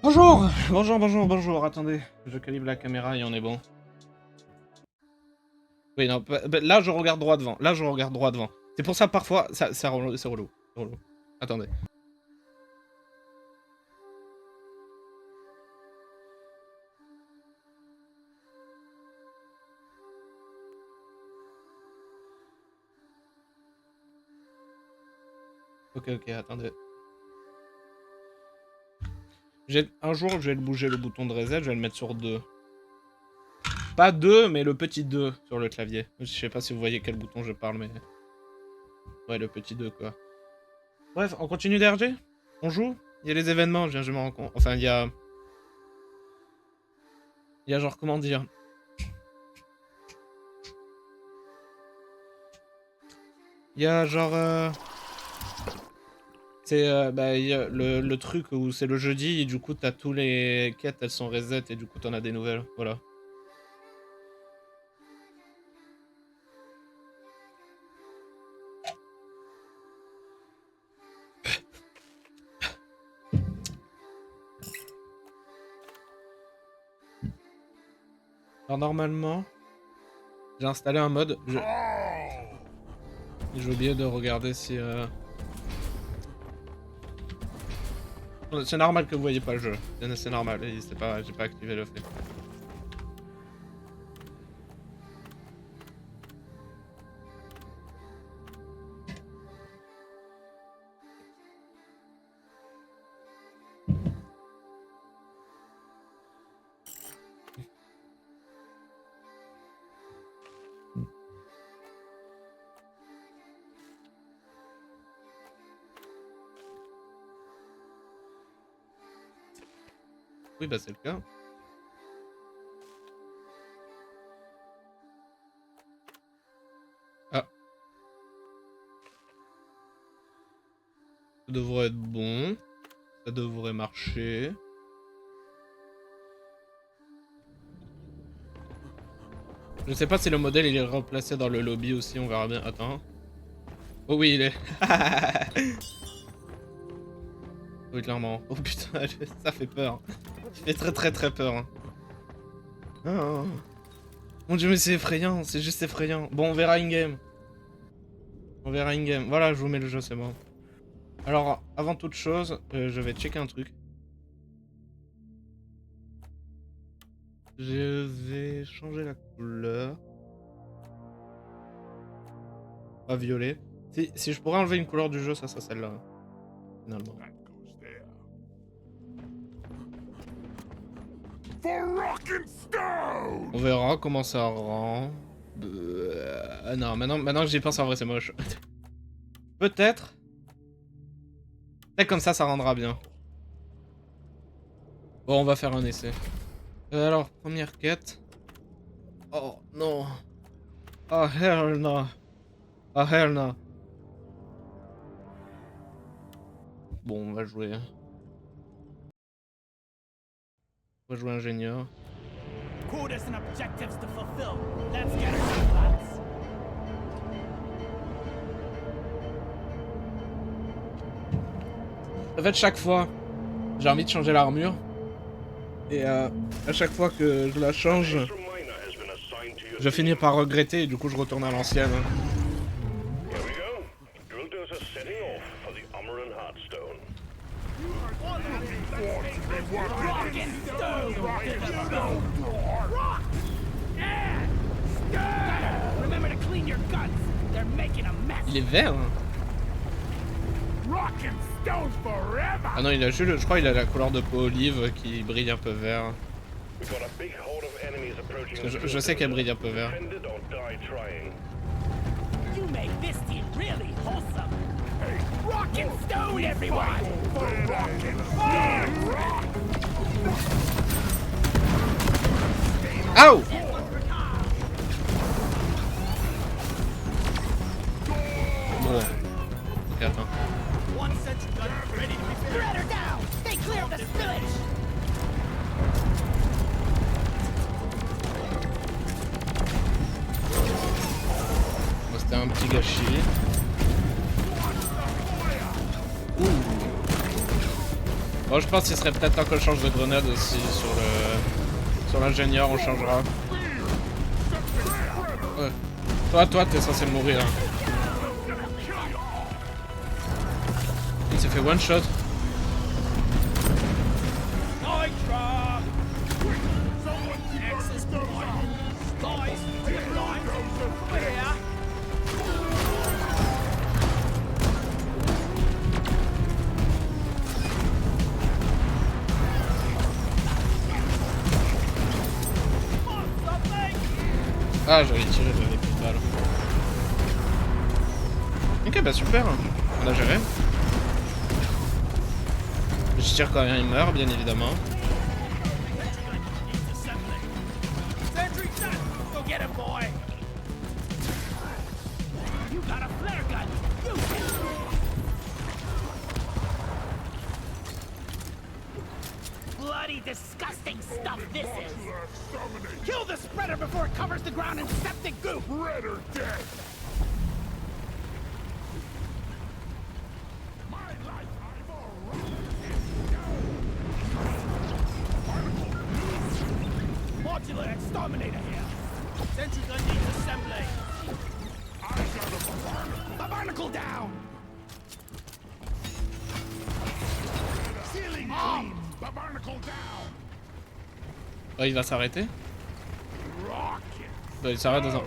Bonjour, bonjour, attendez, je calibre la caméra et on est bon. Oui, non, là je regarde droit devant, C'est pour ça parfois, c'est relou. Attendez. Ok, attendez. Un jour, je vais bouger le bouton de reset, je vais le mettre sur 2. Pas 2, mais le petit 2 sur le clavier. Je sais pas si vous voyez quel bouton je parle, mais... Ouais, le petit 2, quoi. Bref, on continue d'RG? On joue? Il y a les événements, je me rends compte. Enfin, il y a... genre, comment dire? Il y a genre... C'est bah, y a le truc où c'est le jeudi et du coup t'as tous les quêtes, elles sont reset et du coup t'en as des nouvelles, voilà. Alors normalement, j'ai installé un mode, j'ai oublié de regarder si... C'est normal que vous voyez pas le jeu, c'est normal, j'ai pas activé le fait. Oui bah c'est le cas. Ah. Ça devrait être bon. Ça devrait marcher. Je sais pas si le modèle il est replacé dans le lobby aussi, on verra bien. Attends. Oh oui, il est. Oui, clairement. Oh putain, ça fait peur. Ça fait très peur. Hein. Oh. Mon dieu, mais c'est effrayant, c'est juste effrayant. Bon, on verra in-game. Voilà, je vous mets le jeu, c'est bon. Alors, avant toute chose, je vais checker un truc. Je vais changer la couleur. Pas violet. Si je pourrais enlever une couleur du jeu, ça serait celle-là. Finalement. On verra comment ça rend. Non, maintenant que j'y pense, en vrai, c'est moche. Peut-être. Peut-être comme ça rendra bien. Bon, on va faire un essai. Alors, première quête. Oh, non. Oh, hell no. Oh, hell no. Bon, on va jouer. On va jouer ingénieur. Quotas and objectives to fulfill. Let's get it, lads. En fait, chaque fois, j'ai envie de changer l'armure. Et à chaque fois que je la change, je finis par regretter et du coup je retourne à l'ancienne. Il est vert. Hein. Ah non, il a juste, je crois qu'il a la couleur de peau olive qui brille un peu vert. Je sais qu'elle brille un peu vert. Ow! Bon. Ok, attends. Bon, c'était un petit gâchis. Ouh. Bon, je pense qu'il serait peut-être temps que je change de grenade aussi sur l'ingénieur, on changera. Ouais. Toi, t'es censé mourir. Il s'est fait one shot. Ah, j'avais tiré, j'avais plus de balles. Ok, bah super, on a géré. Je tire quand il meurt, bien évidemment. Disgusting stuff this is! Kill the spreader before it covers the ground in septic goop! Red or dead! My life, Modular exterminator here! Sentry gun needs assembly! I got a barnacle down! Ceiling clean! Barnacle down! Oh, il va s'arrêter. Bah, il s'arrête dans un...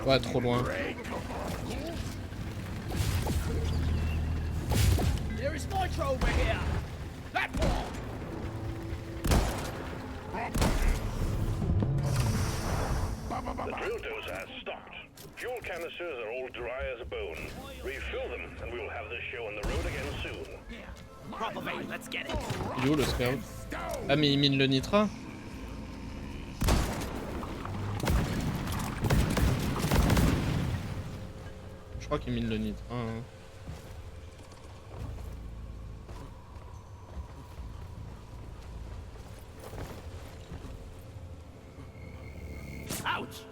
Ouais, trop loin. There is nitro over here. That wall. The drill dozer has stopped. Fuel canisters are all dry as a bone. Refill them, and we will have this show on the road again soon. Proper vein, let's get it. Il est où le scout? Ah, mais il mine le nitra. Je crois qu'il mine le nitra. Hein. Ouch.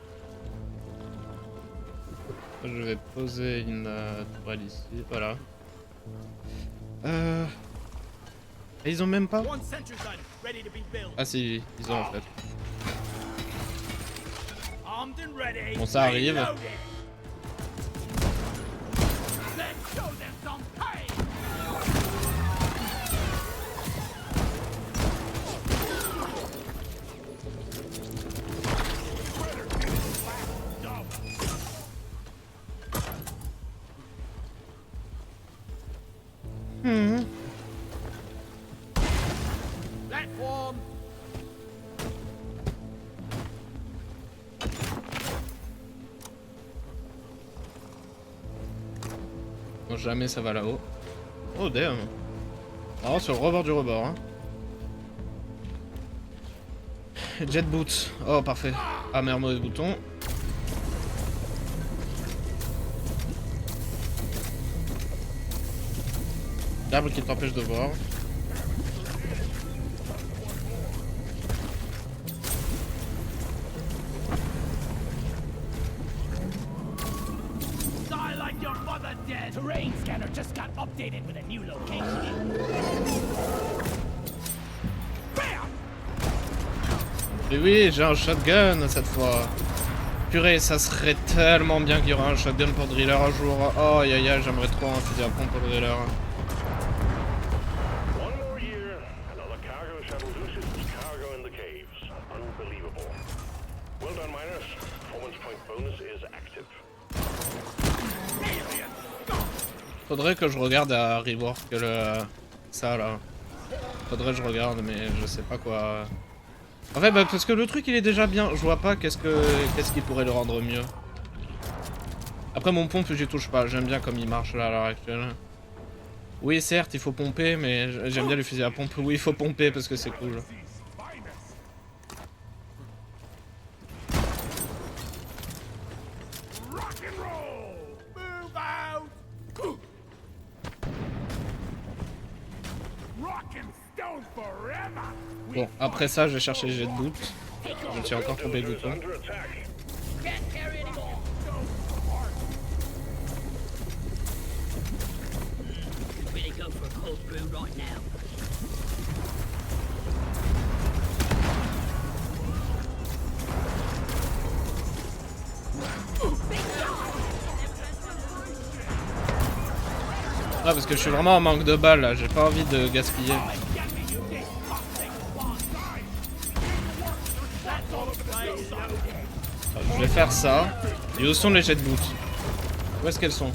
Je vais poser une tourelle ici, voilà. Et ils ont même pas? One sentry gun ready to be built. Ah si, ils ont en fait. Armed and ready. Bon, ça arrive. Reloaded. Let's show them some pain. Platform. Non, jamais ça va là-haut. Oh damn. Alors sur le rebord du rebord. Hein. Jet boot. Oh parfait. Ah merde, mauvais bouton. L'arbre qui t'empêche de voir. Die like your mother dead. Terrain scanner just got updated with a new location. Bam! Et oui, j'ai un shotgun cette fois. Purée, ça serait tellement bien qu'il y aura un shotgun pour driller un jour. Oh aïe aïe aïe, j'aimerais trop un fusil à pompe pour driller. One more year, another cargo shuttle loses its cargo in the caves. Unbelievable. Well done, miners. Performance point bonus is active. Faudrait que je regarde à rework ça là. Faudrait que je regarde, mais je sais pas quoi. En fait, bah, parce que le truc il est déjà bien. Je vois pas qu'est-ce qui pourrait le rendre mieux. Après mon pompe, j'y touche pas. J'aime bien comme il marche là à l'heure actuelle. Oui, certes, il faut pomper, mais j'aime bien le fusil à pompe. Oui, il faut pomper parce que c'est cool. Move out! Rock and stone! Bon, après ça, je vais chercher les jets de boot. Je me suis encore trompé de bouton. Under attack. Can't carry anymore. Really go for a cold brew right now. Ah, parce que je suis vraiment en manque de balles là, j'ai pas envie de gaspiller. Je vais faire ça. Et où sont les jets de boot? Où est-ce qu'elles sont?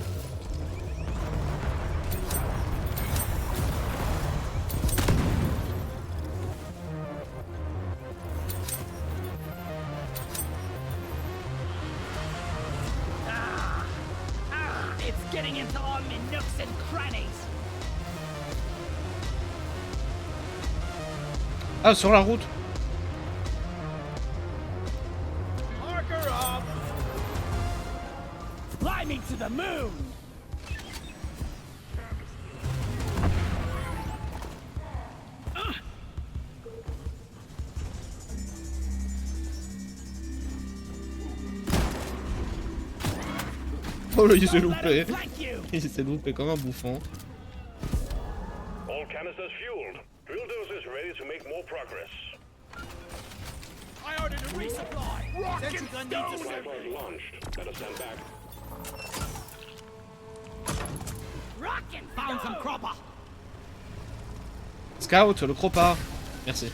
It's getting into all my nooks and crannies. Ah, sur la route. Marker up. Fly me to the moon. Oh là, il s'est loupé. Thank you. Il s'est loupé comme un bouffon. All canisters fueled. Drill dozers ready to make more progress. I ordered a resupply. Sentry gun needs a Rifles launched. Better stand back. Rockin' found some cropper. Scout, le cropa. Merci.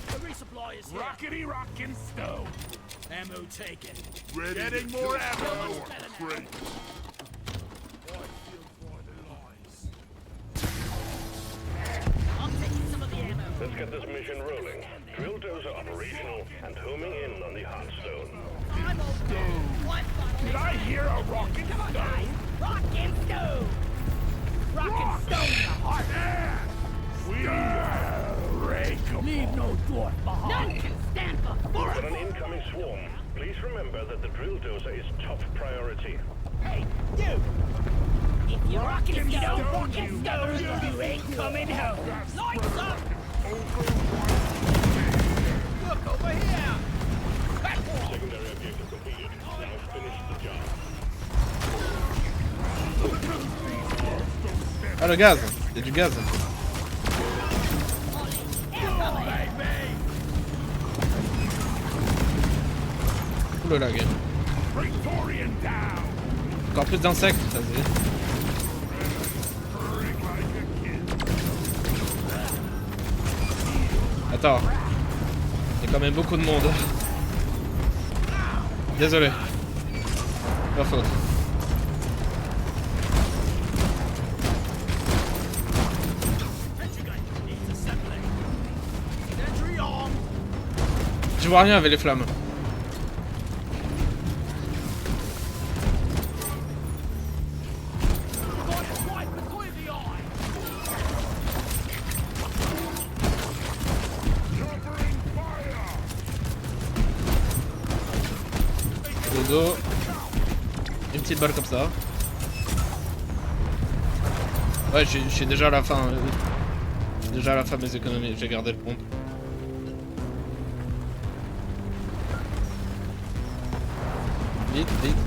The resupply is here. Rockety rockin' stove. Ammo taken. Ready Getting more ammo. Great. I'm taking some of the ammo. Let's get this mission rolling. Drill dozer operational and homing in on the Hearthstone. I'm okay. One bottle. Did I hear a rockin' Come on, stove? guys. Rockin' stove. Rockin' stone in the heart. We rake 'em. Leave no dwarf behind. None can stand before Got us. an incoming swarm. Please remember that the drill dozer is top priority. Hey, you. If you're rockin' stone, Rockin' stone, stone, you ain't coming home. Lights up. Look over here. Secondary objective completed. Now finish the job. Ah, le gaz. Il y a du gaz. Ouh là là, gars. Praetorian down. Encore plus d'insectes, ça se dit. Attends. Il y a quand même beaucoup de monde. Désolé. Pas faute. Sentry gun needs assembling. Sentry on. Je vois rien avec les flammes. Right between the eyes. Covering fire. Dodo. Une petite balle comme ça. Ouais, je suis déjà à la fin. Je suis déjà à la fin de mes économies. J'ai gardé le compte. Vite, vite.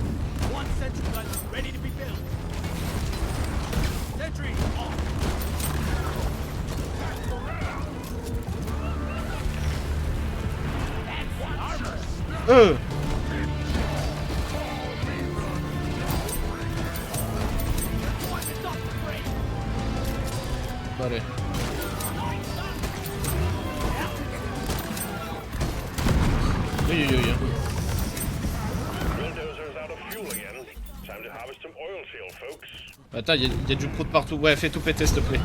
One sentry gun ready to be built. Sentry on. That's armor. Weapons up the bridge. Allez. Oui, oui, oui. Drill dozer is out of fuel again. Time to harvest some oil shale, folks. Attends, il y a du prout partout. Ouais, fais tout péter, s'il te plaît.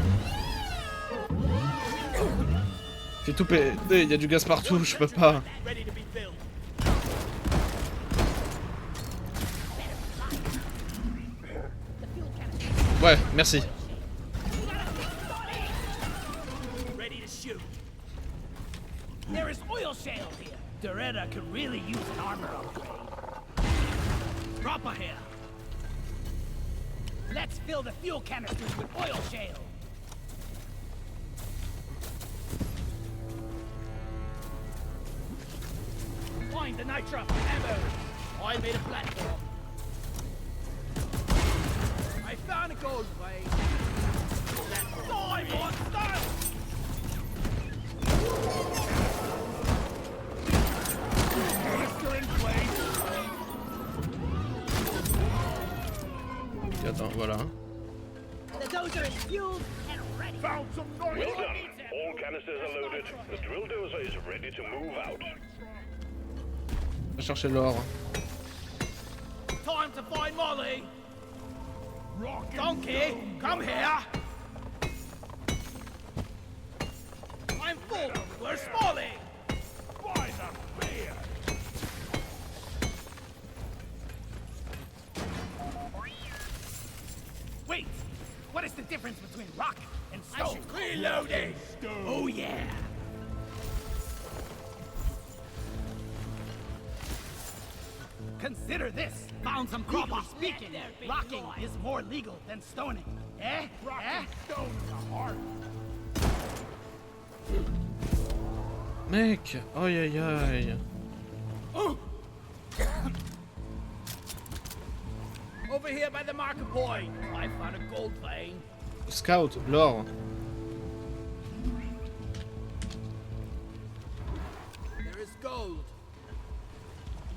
Fais tout péter, il y a du gaz partout, je peux pas. Ready to be built. Ouais, merci. Ready to shoot. There is oil shale here. Doretta could really use an armor upgrade. Proper here. Let's fill the fuel canisters with oil shale. find the nitra ammo. I made a platform. I found a gold vein. Let's die, monster! Canister in place. Attends, voilà. The dozer is fueled and ready. Found some noise. Well done. All canisters are loaded. The drill dozer is ready to move out. Va chercher l'or. Time to find Molly. Rock and Donkey, come here. I'm full. Where's Molly? by the beard. Wait, what is the difference between rock and stone? Reloading. Oh yeah. Consider this. Found some copper. Speaking, rocking is more legal than stoning. Eh? Rock Eh? and stone in the heart. Mec, aïe aïe aïe. Over here by the marker point. I found a gold vein. Scout, l'or. There is gold.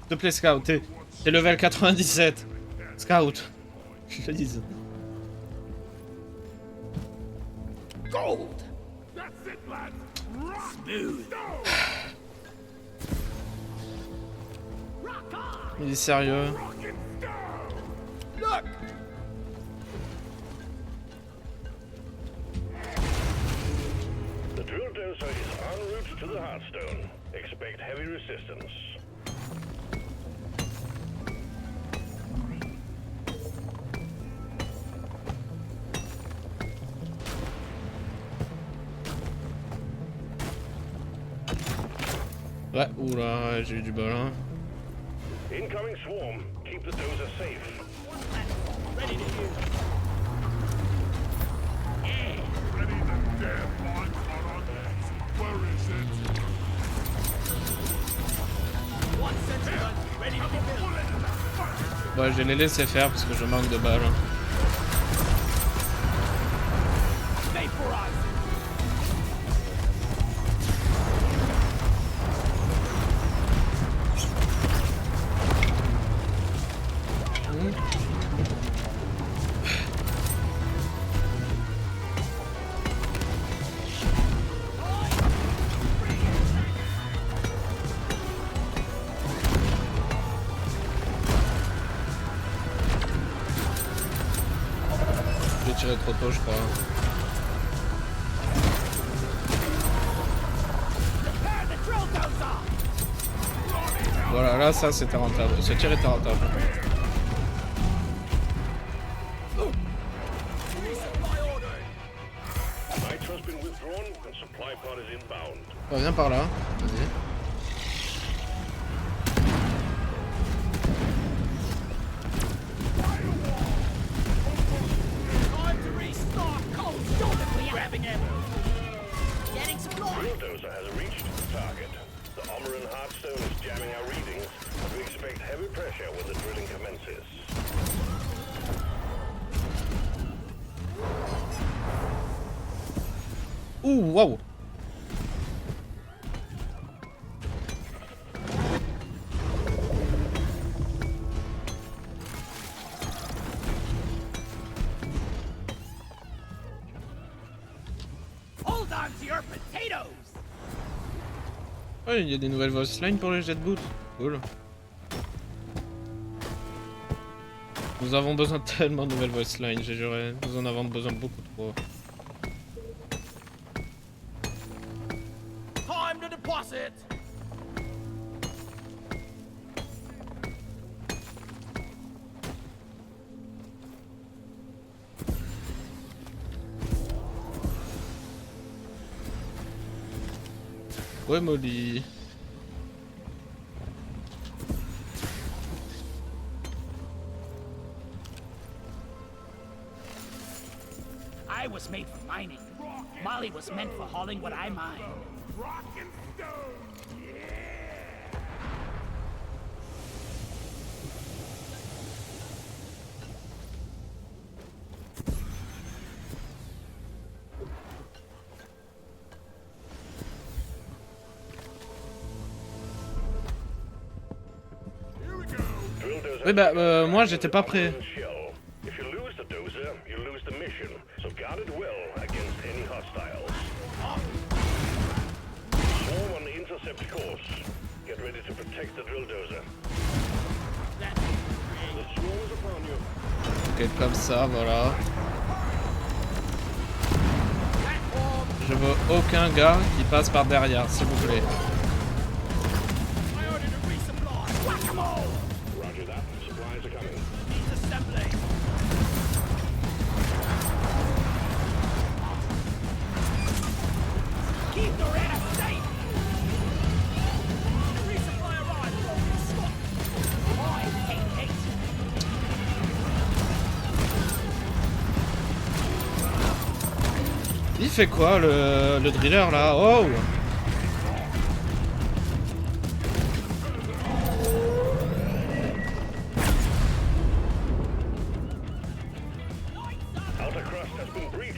S'il te plaît, Scout, t'es level 97. Scout. Je te dis. Gold. That's it, lads. Rock Smooth. stone. Rock on. Il est sérieux. Rock and stone. Look. The drill dozer is en route to the Hearthstone. Expect heavy resistance. Ouais, oula, j'ai eu du bol, hein. Incoming swarm. Keep the dozer safe. Ready to use. Ready the damn lights on our backs. Where is it? One sentry gun. Ready to be built. Ouais, je vais les laisser faire parce que je manque de balles. Hein. Vaporize. J'ai tiré trop tôt, je crois. Prepare the drill dozer. Voilà, là, ça, c'était rentable. Ce tir était rentable. Resupply order. Nitro's been withdrawn and supply pod is inbound. Ouais, viens par là. Vas-y. Time to restock. Cold shoulder. Grabbing ammo. Getting supplies. Drill dozer has reached the target. The Omeran Hearthstone is jamming our readings, and we expect heavy pressure when the drilling commences. Ouh, waouh. Hold on to your potatoes. Ouais, il y a des nouvelles voice lines pour les jet boots. Cool. Nous avons besoin tellement de nouvelles voice lines, j'ai juré. Nous en avons besoin beaucoup trop. Time to deposit. Ouais, Molly. I was made for mining. Molly was meant for hauling what I mine. Rock and stone. Oui, bah, moi, j'étais pas prêt. If you lose the dozer, you lose the mission. So guard it well against any hostiles. Swarm on the intercept course. Get ready to protect the drill dozer. The swarm is upon you. Ok, comme ça, voilà. Je veux aucun gars qui passe par derrière, s'il vous plaît. Roger that. Supplies are coming. Keep the rat safe! Resupply arrived! Stop! I hate hate! Il fait quoi, le driller, là? Oh! Outer crust has been breached.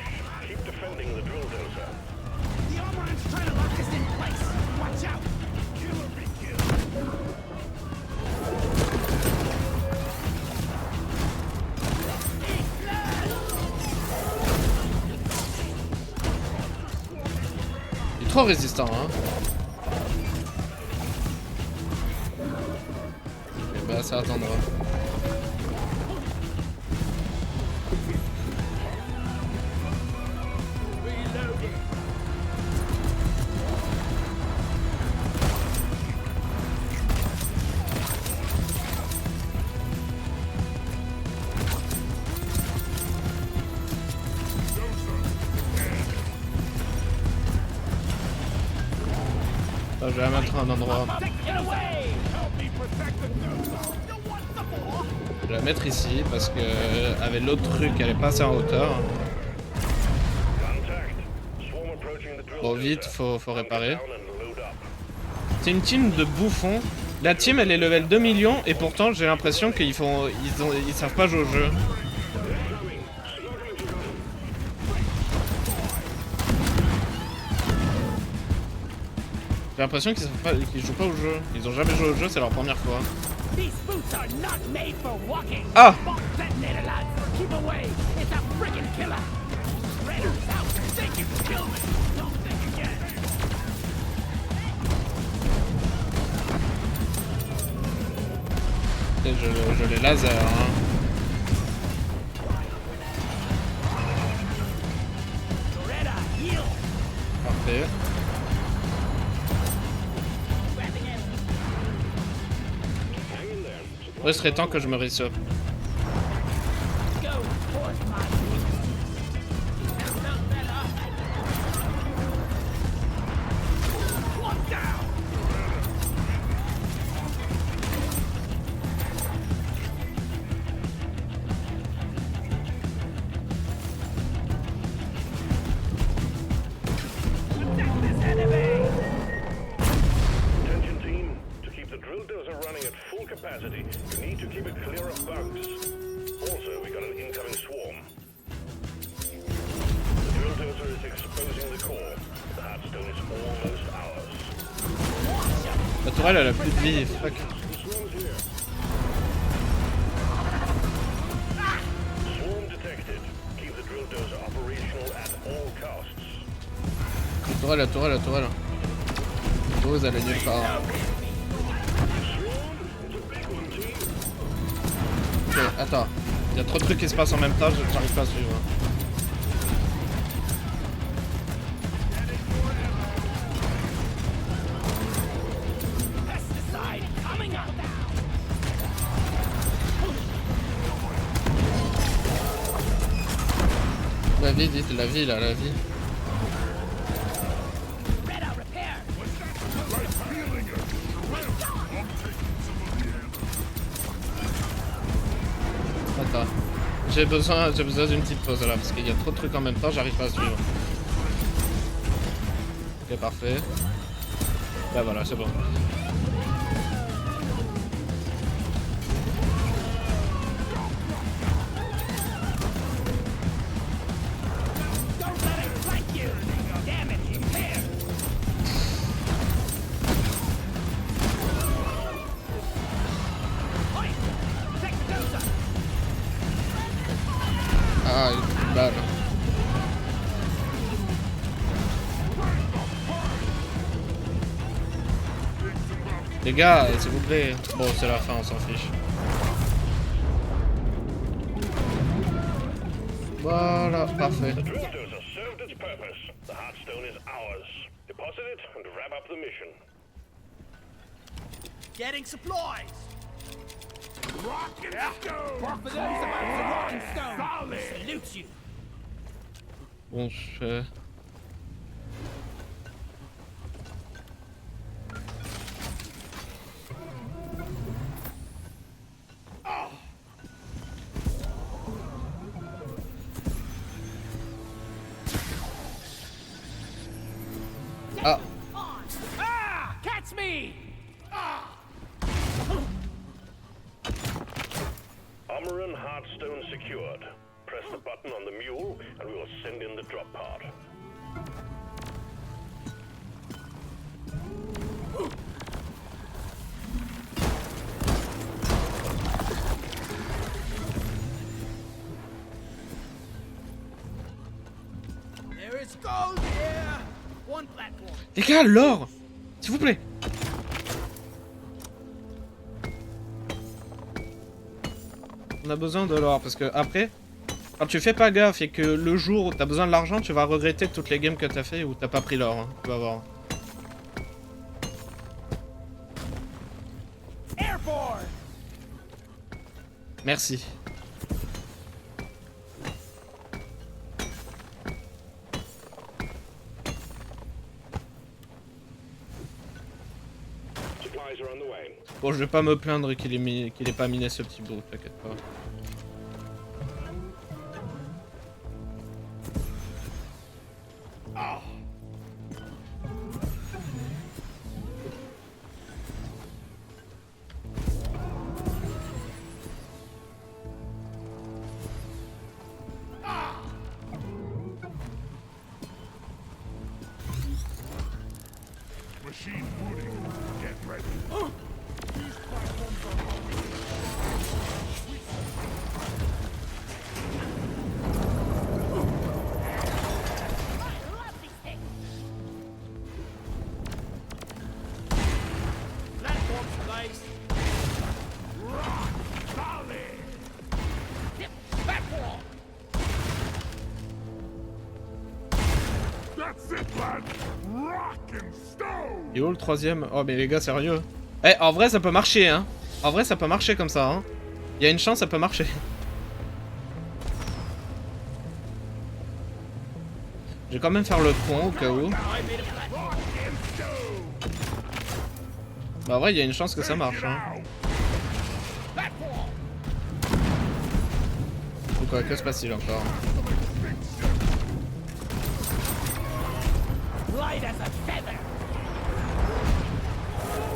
Keep defending the drill dozer. The armor's trying to lock us in place! Watch out! Killer be killed! Il est trop résistant, hein. Et bah, ça attendra. Ah, je vais la mettre à un endroit. Get away! Help me protect the dozer. You want some more? Je vais la mettre ici parce que avec l'autre truc, elle est pas assez en hauteur. Contact. Swarm approaching the drill Bon, dozer. vite, faut réparer. Down and load up. C'est une team de bouffons. La team, elle est level 2 millions et pourtant, j'ai l'impression qu'ils savent pas jouer au jeu. J'ai l'impression qu'ils jouent pas au jeu. Ils ont jamais joué au jeu, c'est leur première fois. These boots are not made for walking! Ah! Bomb detonator, lads! Keep away! It's a friggin' killer! Raiders out! Think you can kill me! Don't think again! Je les laser, hein. Loretta, yield! Parfait. Grabbing him! Il serait temps que je me resup. Go towards my That felt better! One down! Attack this enemy! Attention team. To keep the drill dozer running at full capacity, you need to keep it clear of bugs. Also, we got an incoming swarm. The drill dozer is exposing the core. The Heartstone is almost ours. La tourelle, elle a plus de vie. Fuck. The swarm's here. Swarm detected. Keep the drill dozer operational at all costs. La tourelle. La tourelle, elle est nulle part. Ok, attends. Il y a trop de trucs qui se passent en même temps, j'arrive pas à suivre. Pesticide coming up now! La vie, dites, la vie là, la vie. Red out repair! Healing it. I'm taking some of the ammo. Attends. J'ai besoin d'une petite pause là, parce qu'il y a trop de trucs en même temps, j'arrive pas à suivre. Ok, parfait. Bah voilà, c'est bon. Don't let it flank you! Damn it, repair! Ah, une balle. Les gars, s'il vous plaît. Bon, c'est la fin, on s'en fiche. Voilà, parfait. The drifters have served its purpose. The Heartstone is ours. Deposit it and wrap up the mission. Getting supplies. Rock and stone! For those about the rock and stone, Solid! salute you. Bon, je fais... Ah, Ah! Catch me! Armor and Heartstone secured. Press the button on the mule and we will send in the drop pod. There is gold here. One platform. les gars, l'or, s'il vous plaît. On a besoin de l'or parce que après, quand tu fais pas gaffe et que le jour où t'as besoin de l'argent, tu vas regretter toutes les games que t'as fait où t'as pas pris l'or. Hein. Tu vas voir. Airborne. Merci. Supplies are on the way. Bon, je vais pas me plaindre qu'il ait pas miné ce petit bout, t'inquiète pas. Machine booting. Get ready. These platforms are Platform placed. solid! Platform. That's it, lad! Rock and stone! Et où le troisième? Oh mais les gars, sérieux. Eh, en vrai ça peut marcher hein. En vrai ça peut marcher comme ça hein. Il y a une chance, ça peut marcher. Je vais quand même faire le pont au cas où. Bah en vrai il y a une chance que ça marche hein. Ou quoi, que se passe-t-il encore? Light as a feather.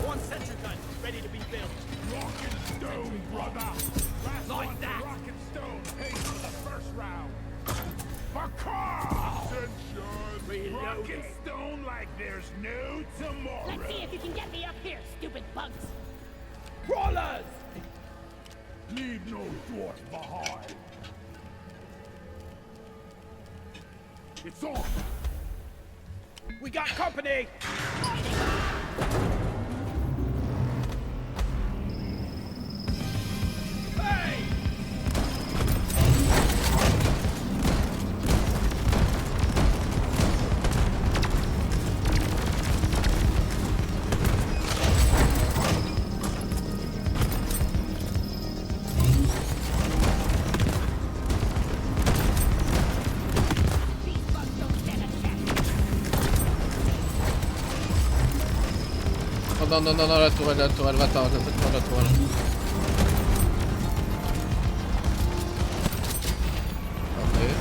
One sentry gun ready to be built. Rock and stone, brother! Last Like one, that. rock and stone pays for the first round. Bakar! Attention! Rock and stone like there's no tomorrow. Let's see if you can get me up here, stupid bugs. Crawlers. Leave no dwarf behind. It's on! We got company. Hey! These bugs don't stand a chance. Oh non non non non, la tourelle, va-t'en, va-t'en, la tourelle. Parfait.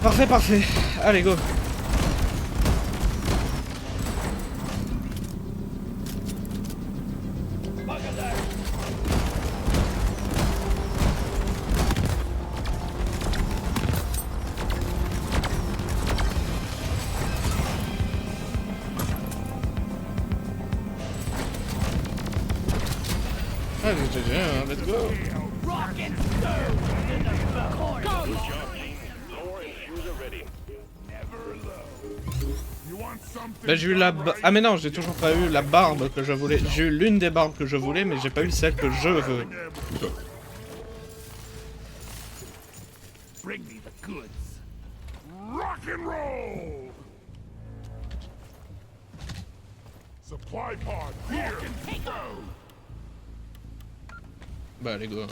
Parfait, parfait. Allez, go. Bug alert. Allez, GG, let's go. Rock and stone to the buckle. Go! Good job, team. Core infuser ready. You want something? Bah j'ai eu la... Ah mais non, j'ai toujours pas eu la barbe que je voulais. J'ai eu l'une des barbes que je voulais, mais j'ai pas eu celle que je veux. Bring me the goods. Rock and roll. Supply pod here. Take off. Bah allez go. Hein.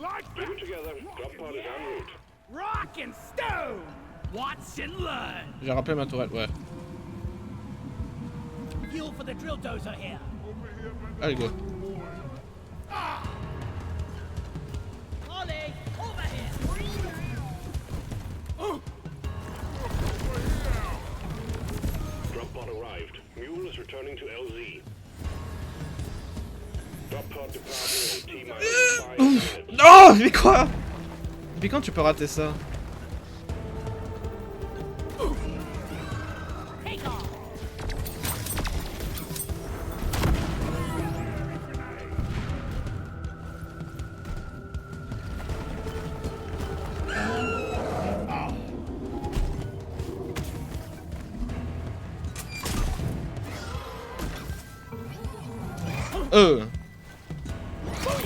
Like Keep it together. Drop pod is en route. Rock and stone. Watch and learn. J'ai rappelé ma tourelle, ouais. Fuel for the drill dozer here. Allez go. Ollie, over here. Drop pod arrived. Mule is returning to LZ. Drop pod departing in T-minus 5 minutes. Non, mais quoi? Depuis quand tu peux rater ça? Take off.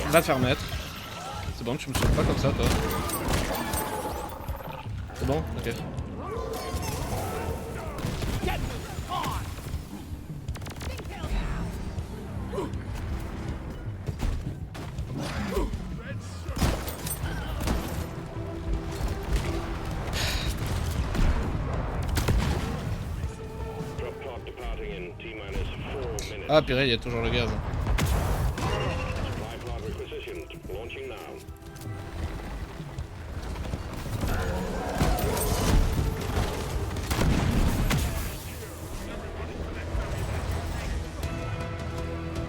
Va te faire mettre. C'est bon, tu me sautes pas comme ça, toi. C'est bon? Ok. Get on. Drop pod departing in T-minus 4 minutes. Ah purée, il y a toujours le gaz. Supply pod requisitioned. Launching now.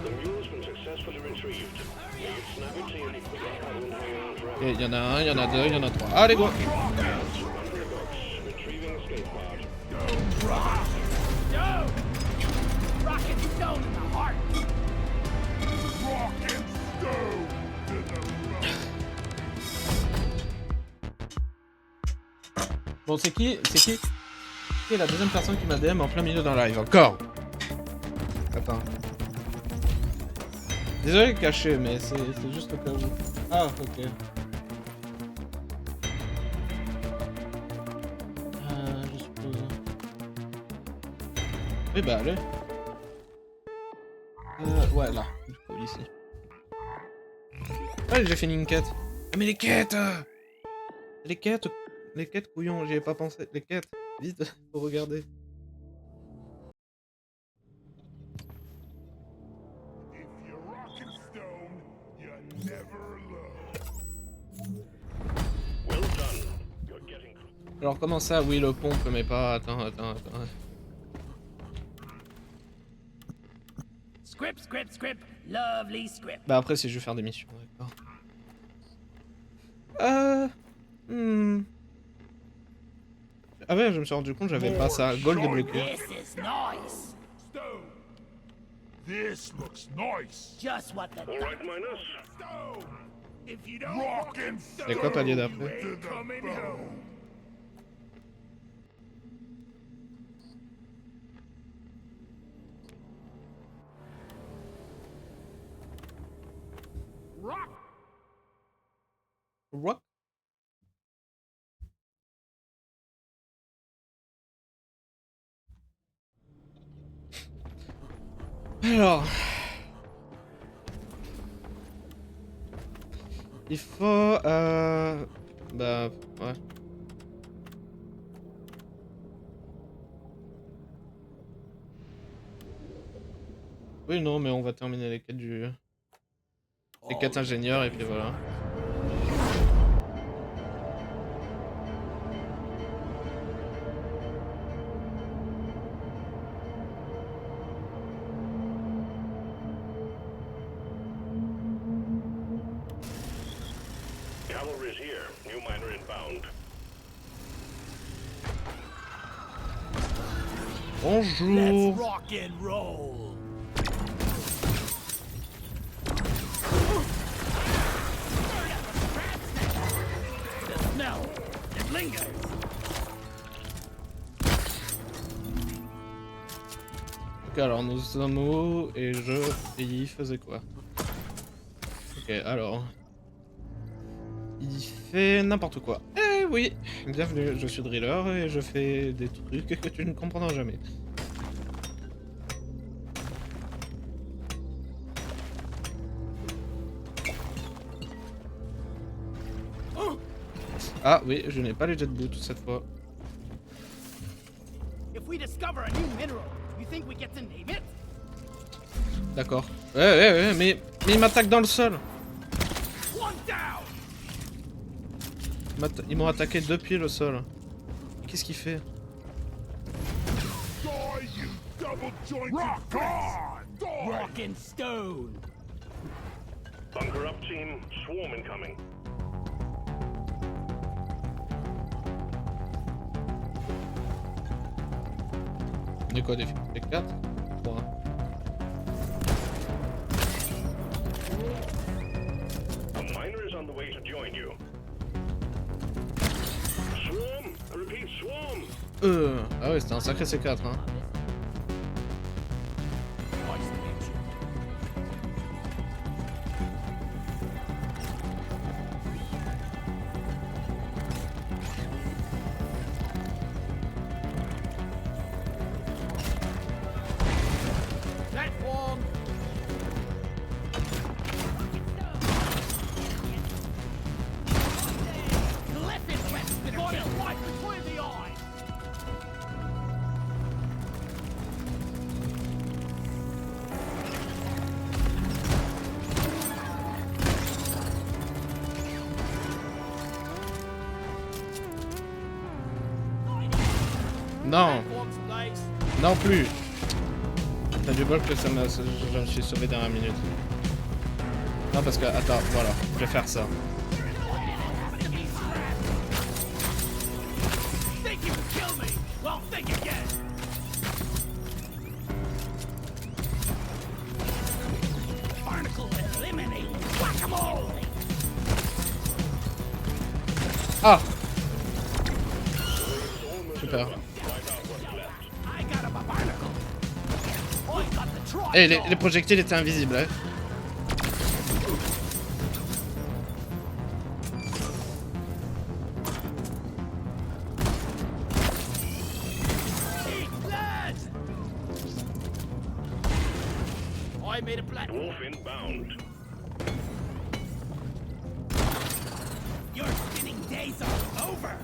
The mule's been successfully retrieved. Make it snappy, team. The drop pod won't hang around forever. Il y en a un, il y en a deux, il y en a trois. Allez go! Run for the books. Retrieving escape pod. Go. Rock and stone in the heart. rock and stone to the bone. Bon, c'est qui? Qui est la deuxième personne qui m'a DM en plein milieu d'un live? Encore! Attends. Désolé de cacher, mais c'est juste au cas où. Ah, ok. Je suppose. Oui, bah allez. Ouais, là. Du coup, ici. Ouais, j'ai fini une quête. Ah, mais les quêtes! Les quêtes, couillon, j'y ai pas pensé. Les quêtes, vite, faut regarder. If you rock and stone, you never alone. Well done. You're getting Alors, comment ça? Oui, le pompe, mais pas. Attends. Script, script, script. Lovely script. Bah, après, si je veux faire des missions, d'accord. Ah ouais, je me suis rendu compte, j'avais pas ça. Gold débloqué. This is nice. Stone. This looks nice. Just what the all right, Minus. Stone. If you don't rock and stone, Et quoi, palier d'après? to the bone. Rock. Rock? Alors... Il faut... Bah... Ouais. Oui, non, mais on va terminer les quêtes du... Les quêtes ingénieurs, et puis voilà. Cavalry's here. New miner inbound. Bonjour. rock and roll. lingers. Ok, alors nos anneaux et je... Et il faisait quoi? Ok, alors... Il fait n'importe quoi. Eh oui! Bienvenue, je suis driller et je fais des trucs que tu ne comprendras jamais. Ah oui, je n'ai pas les jet boots cette fois. If we discover a new mineral, you think we get to name it? D'accord. Ouais, mais il m'attaque dans le sol. One down. Ils m'ont attaqué depuis le sol. Qu'est-ce qu'il fait? Die, you double-jointed Rock God! Die! Rock and stone. Bunker up, team. Swarm incoming. On est quoi, des 4 3. A miner is on the way to join you. Swarm! I repeat, swarm! Ah ouais, c'était un sacré C4, hein. Nice to meet you. Platform. The left is west. Got it right between the eyes. Non, Platform's place. non plus. T'as du bol que ça m'a... Je me suis sauvé dernière minute. Non, parce que... Attends, voilà. Je vais faire ça. Think you can kill me? Well, think again. Barnacle eliminated. Whack-a-mole. Ah! Super. I got a barnacle. I got the try. Eh, les projectiles étaient invisibles, hein. Lads! I made a platform. Dwarf inbound. Your spinning days are over.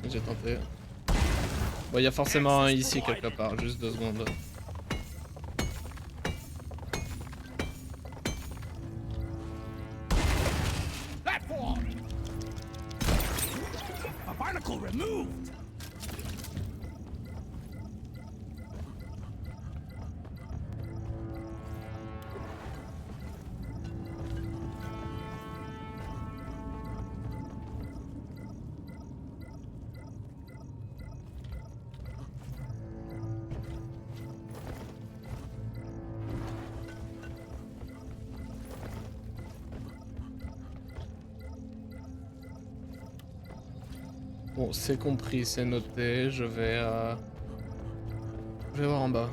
J'ai tenté. Bon, il y a forcément un ici quelque part, juste 2 secondes. Platform. A barnacle removed. Bon, c'est compris, c'est noté, je vais voir en bas.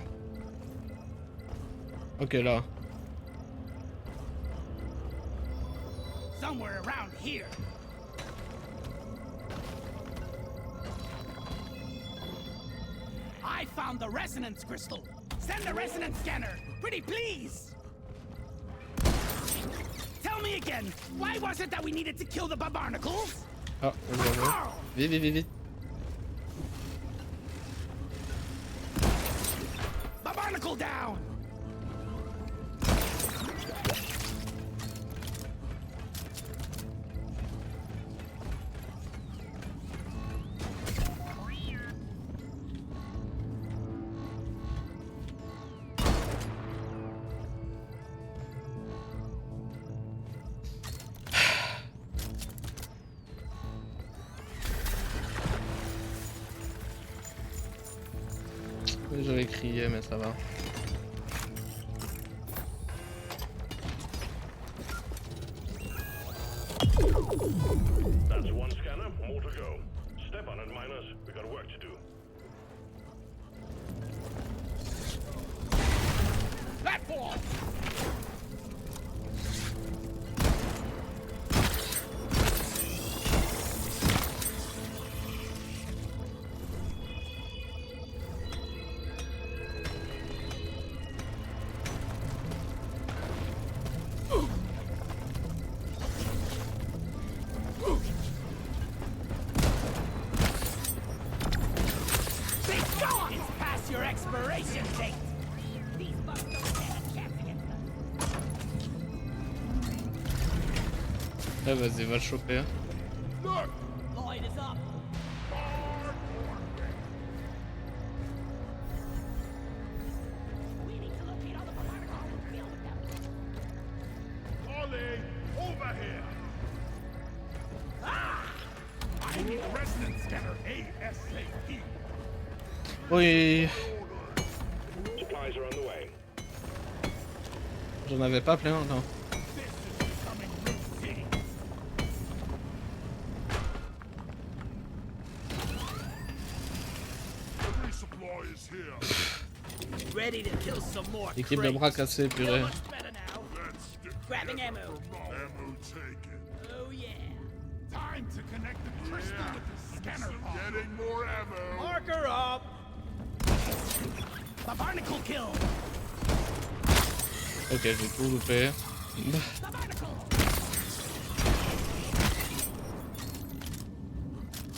Ok, là. Somewhere around here. I found the resonance crystal. Send a resonance scanner. Pretty please. Tell me again, why was it that we needed to kill the barnacles? Ah, vite, vite, vite, vite. Barnacle down. je vais crier, mais ça va. That's one scanner, more to go. Step on it, miners. We got work to do. Platform! It's past your expiration date! These bugs don't stand a chance against us. Ouais, vas-y, va le choper. Look! Lloyd is up. We need to locate all the particles and deal with them. Ollie! Over here! I need a resonance scanner ASAP! Oui, Supplies are on the way. j'en avais pas plein, non. This is becoming routine! The resupply is here! Ready to kill some more Équipe de crates. bras cassés, Feel purée. much better now. Let's stick Grabbing together ammo. for more. Ammo taken. Oh yeah. Time to connect the crystal with the scanner pod. Getting more ammo. Marker up. The barnacle kill. Ok, j'ai tout loupé. The barnacle.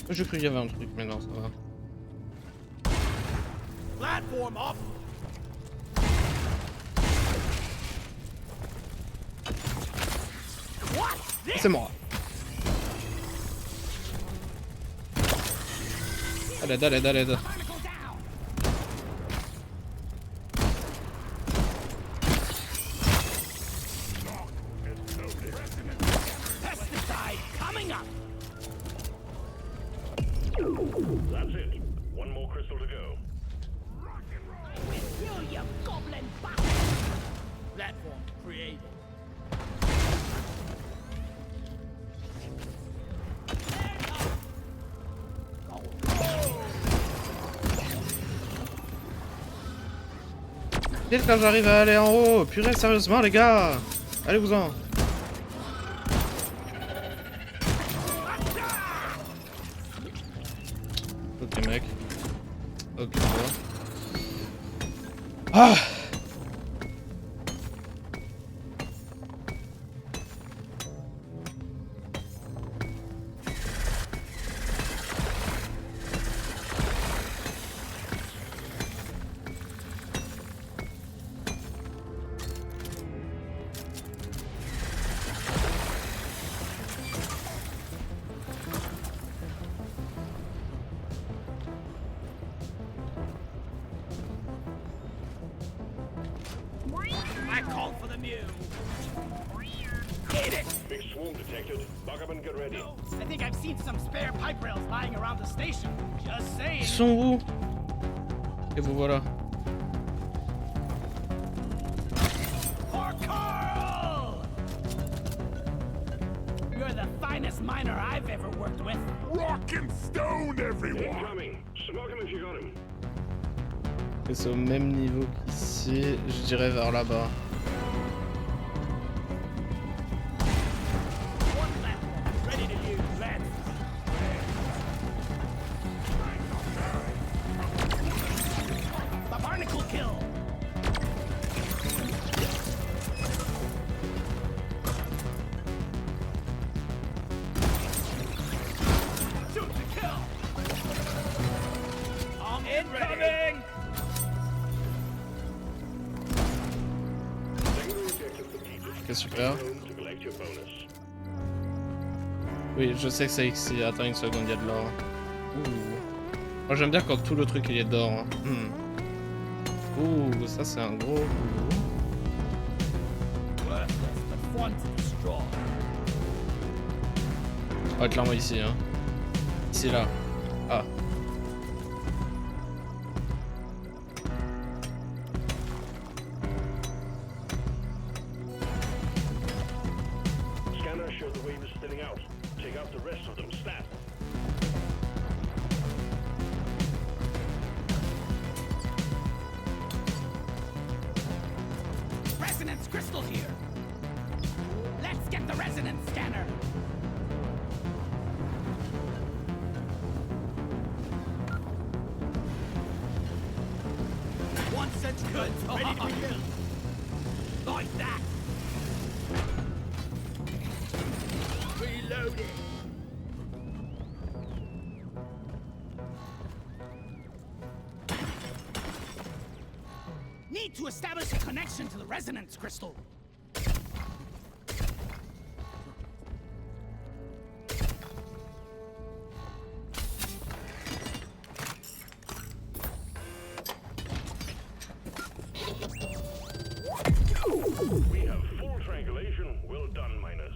J'ai cru qu'il y avait un truc, mais non, ça va. Platform up. What? This? C'est moi. Allez, allez, allez. Barnacle down. Pesticide coming up. That's it. One more crystal to go. With you, you goblin bastard. Platform created. Dès que j'arrive à aller en haut, purée, sérieusement, les gars. Allez-vous-en. Ok, mec. Ok, bon. Ah! I called for the mule. Eat it. Big swarm detected. Buck up and get ready. I think I've seen some spare pipe rails lying around the station. Just saying. Ils sont où? Et vous voilà. For Carl! You're the finest miner I've ever worked with. Rock and stone, everyone! Incoming. Smoke him if you got him. Et c'est au même niveau qu'ici, je dirais vers là-bas. One platform ready to use. Let's. The barnacle kill. Shoot to kill. I'm incoming. Secondary objective completed. Ok, super. Home to collect your bonus. Oui, je sais que c'est ici. Attends une seconde, il y a de l'or. Ouh. Moi j'aime bien quand tout le truc il est d'or. Hein. Ouh, ça c'est un gros. Worthless, but fun to destroy. Ouais, clairement ici. Hein. Ici là. Ah. thinning out. Take out the rest of them, stat. Resonance crystal here. Let's get the resonance scanner. One such goods ready to be used. Like that. Reloading. Need to establish a connection to the resonance crystal. We have full triangulation. Well done, Minus.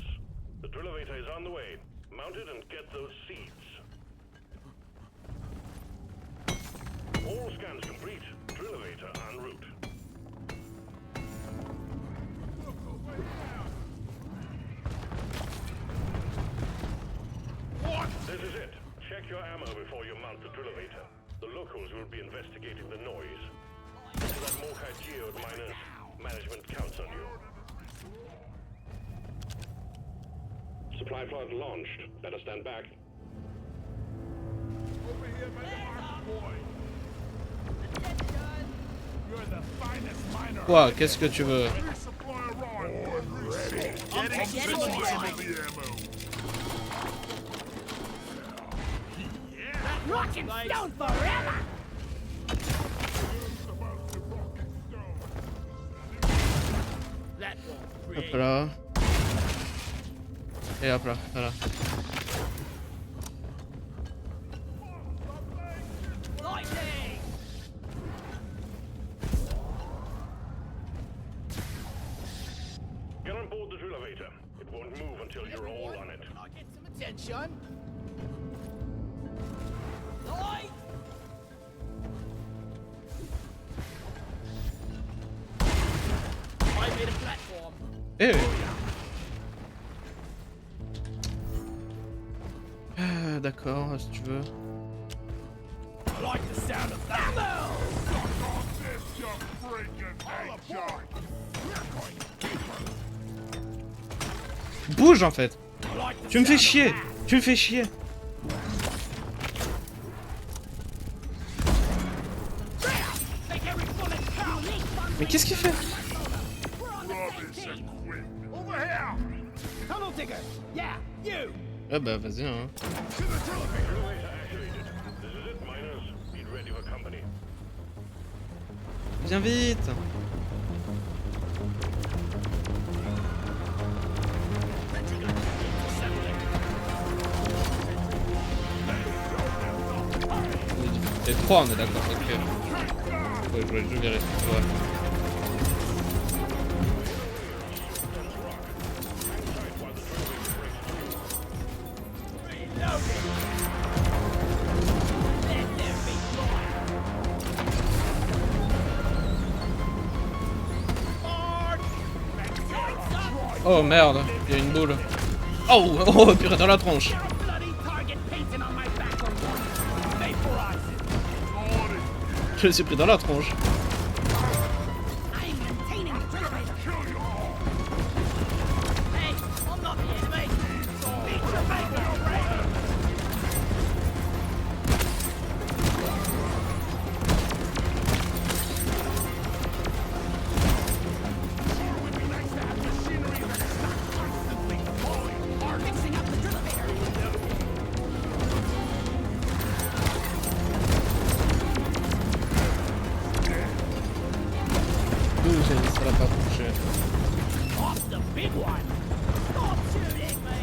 The drill elevator is on the way. Mount it and get those seeds. All scans complete. Drill elevator en route. What? This is it. Check your ammo before you mount the drill elevator. The locals will be investigating the noise. Get to that Morkai Geode, Minus. Management counts on you. Supply pod launched. Better stand back. Over here, my boy. You're the finest miner. Quoi? Qu'est-ce que tu veux? Resupply arrived. Ready. Getting some of the ammo. Rock and stone forever. About to rock and stone. That won't Hop create. là. Et hop là, voilà. Lightning. Get on board the drill elevator. It won't move until you're all on it. Can I get some attention? Light. I made a platform. Eh oui. D'accord, si tu veux. I like the sound of that. Suck on this, you freaking nature. Bouge en fait. I like the Tu me fais sound of chier. that. Tu me fais chier. Take every bullet count. Mais qu'est-ce qu'il fait? Rubbish equipment. Over here. Tunnel digger. Yeah, you. Ah bah vas-y hein. To the television. Drill elevator activated. This is it, Miners. Be ready for company. Viens vite. Et 3 on est d'accord, ok. Ouais, je voulais juste vérifier. Ouais. Oh merde, il y a une boule. Oh, oh purée dans la tronche. Bloody target painting on my back or what? Vaporize it. Je me suis pris dans la tronche. I'm maintaining the drill elevator. Hey, I'm not the enemy. Beat your vapor ray. Fixing up the drill elevator. Ouh, ça l'a pas touché. Off the big one. Stop shooting me.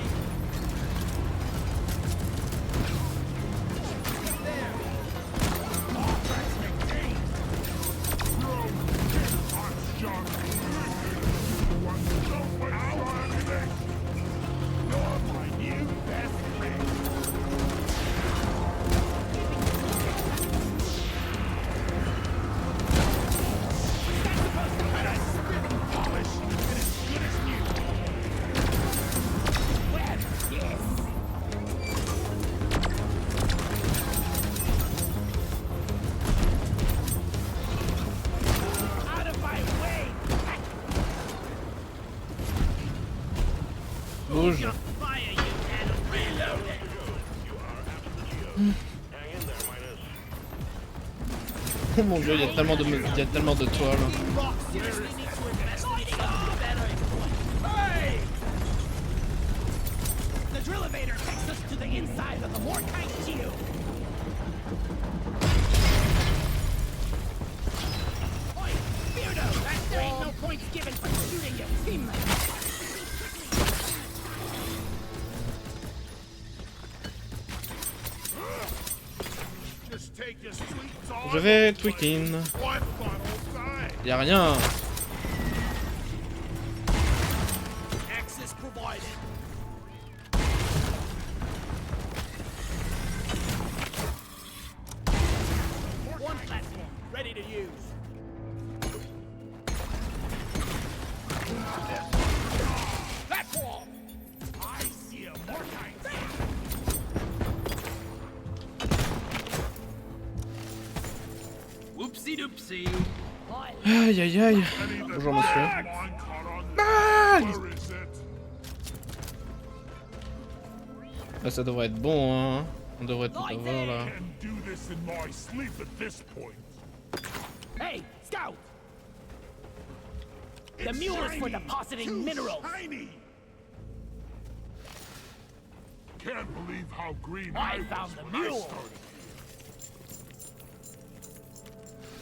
Bouge. Fire, you and reload it. Hang in there, miners. Oh mon dieu, il y a tellement de toiles. Rock seriously needs to invest in something better equipped. Hey! The drill elevator takes us to the inside of the Mordkai shield. Oi, Beardo! There ain't no points given for shooting your teammates. Just take your sweet time. Je vais tweaking. What fun all day. Y a rien. Access provided. One platform, ready to use. Platform! I see a Mordkai. Whoopsie doopsie. Aïe aïe aïe. Bonjour monsieur. Where is it? Là, ça devrait être bon, hein. On devrait tout avoir là. Can do this in my sleep at this point. Hey, Scout! The It's mule is for shiny. depositing Too minerals. shiny. Can't believe how green I I found was the when I mule. started.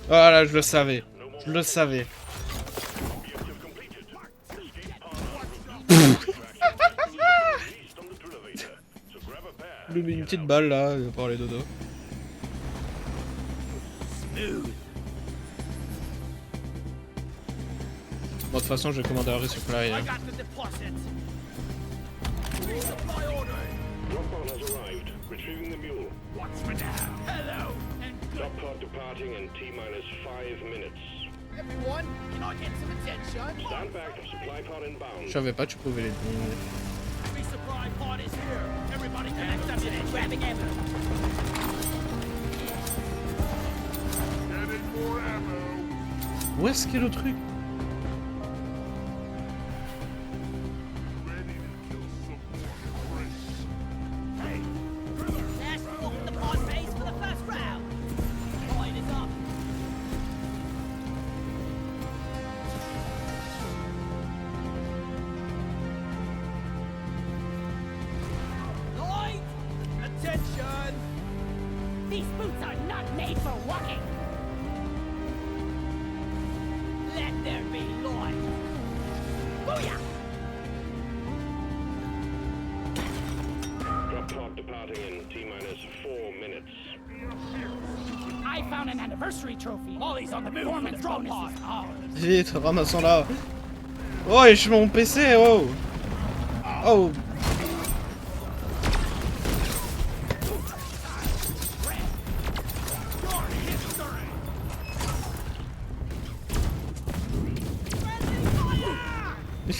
Voilà, je le savais. Je le savais. Objective completed. Escape pod released on the drill elevator. So grab a pair. Il lui met une petite balle là, il va parler dodo. Bon, de toute façon, je vais commander un resupply. I Hein. got the deposit. Resupply order. Dropod has arrived. Retrieving the mule. What's for now? Hello, and good. Drop pod departing in T-minus 5 minutes. Everyone, can I get some attention? Stand back. Supply pod inbound. Je savais pas que tu pouvais les diminuer. Resupply pod is here. Everybody connect up to it. Grabbing ammo. Getting more ammo. Où est-ce qu'est le truc? Ready to kill some more pricks. Last look at the pod base for the first round. Line is up. Line! Attention! These boots are not made for walking. Let there be light. Booyah! Drop pod departing in T-minus 4 minutes. I found an anniversary trophy. Molly's on the move. Performance Drone bonus pod. is ours. Vite, ramassons-la. Oh, et je mon PC, oh. Oh.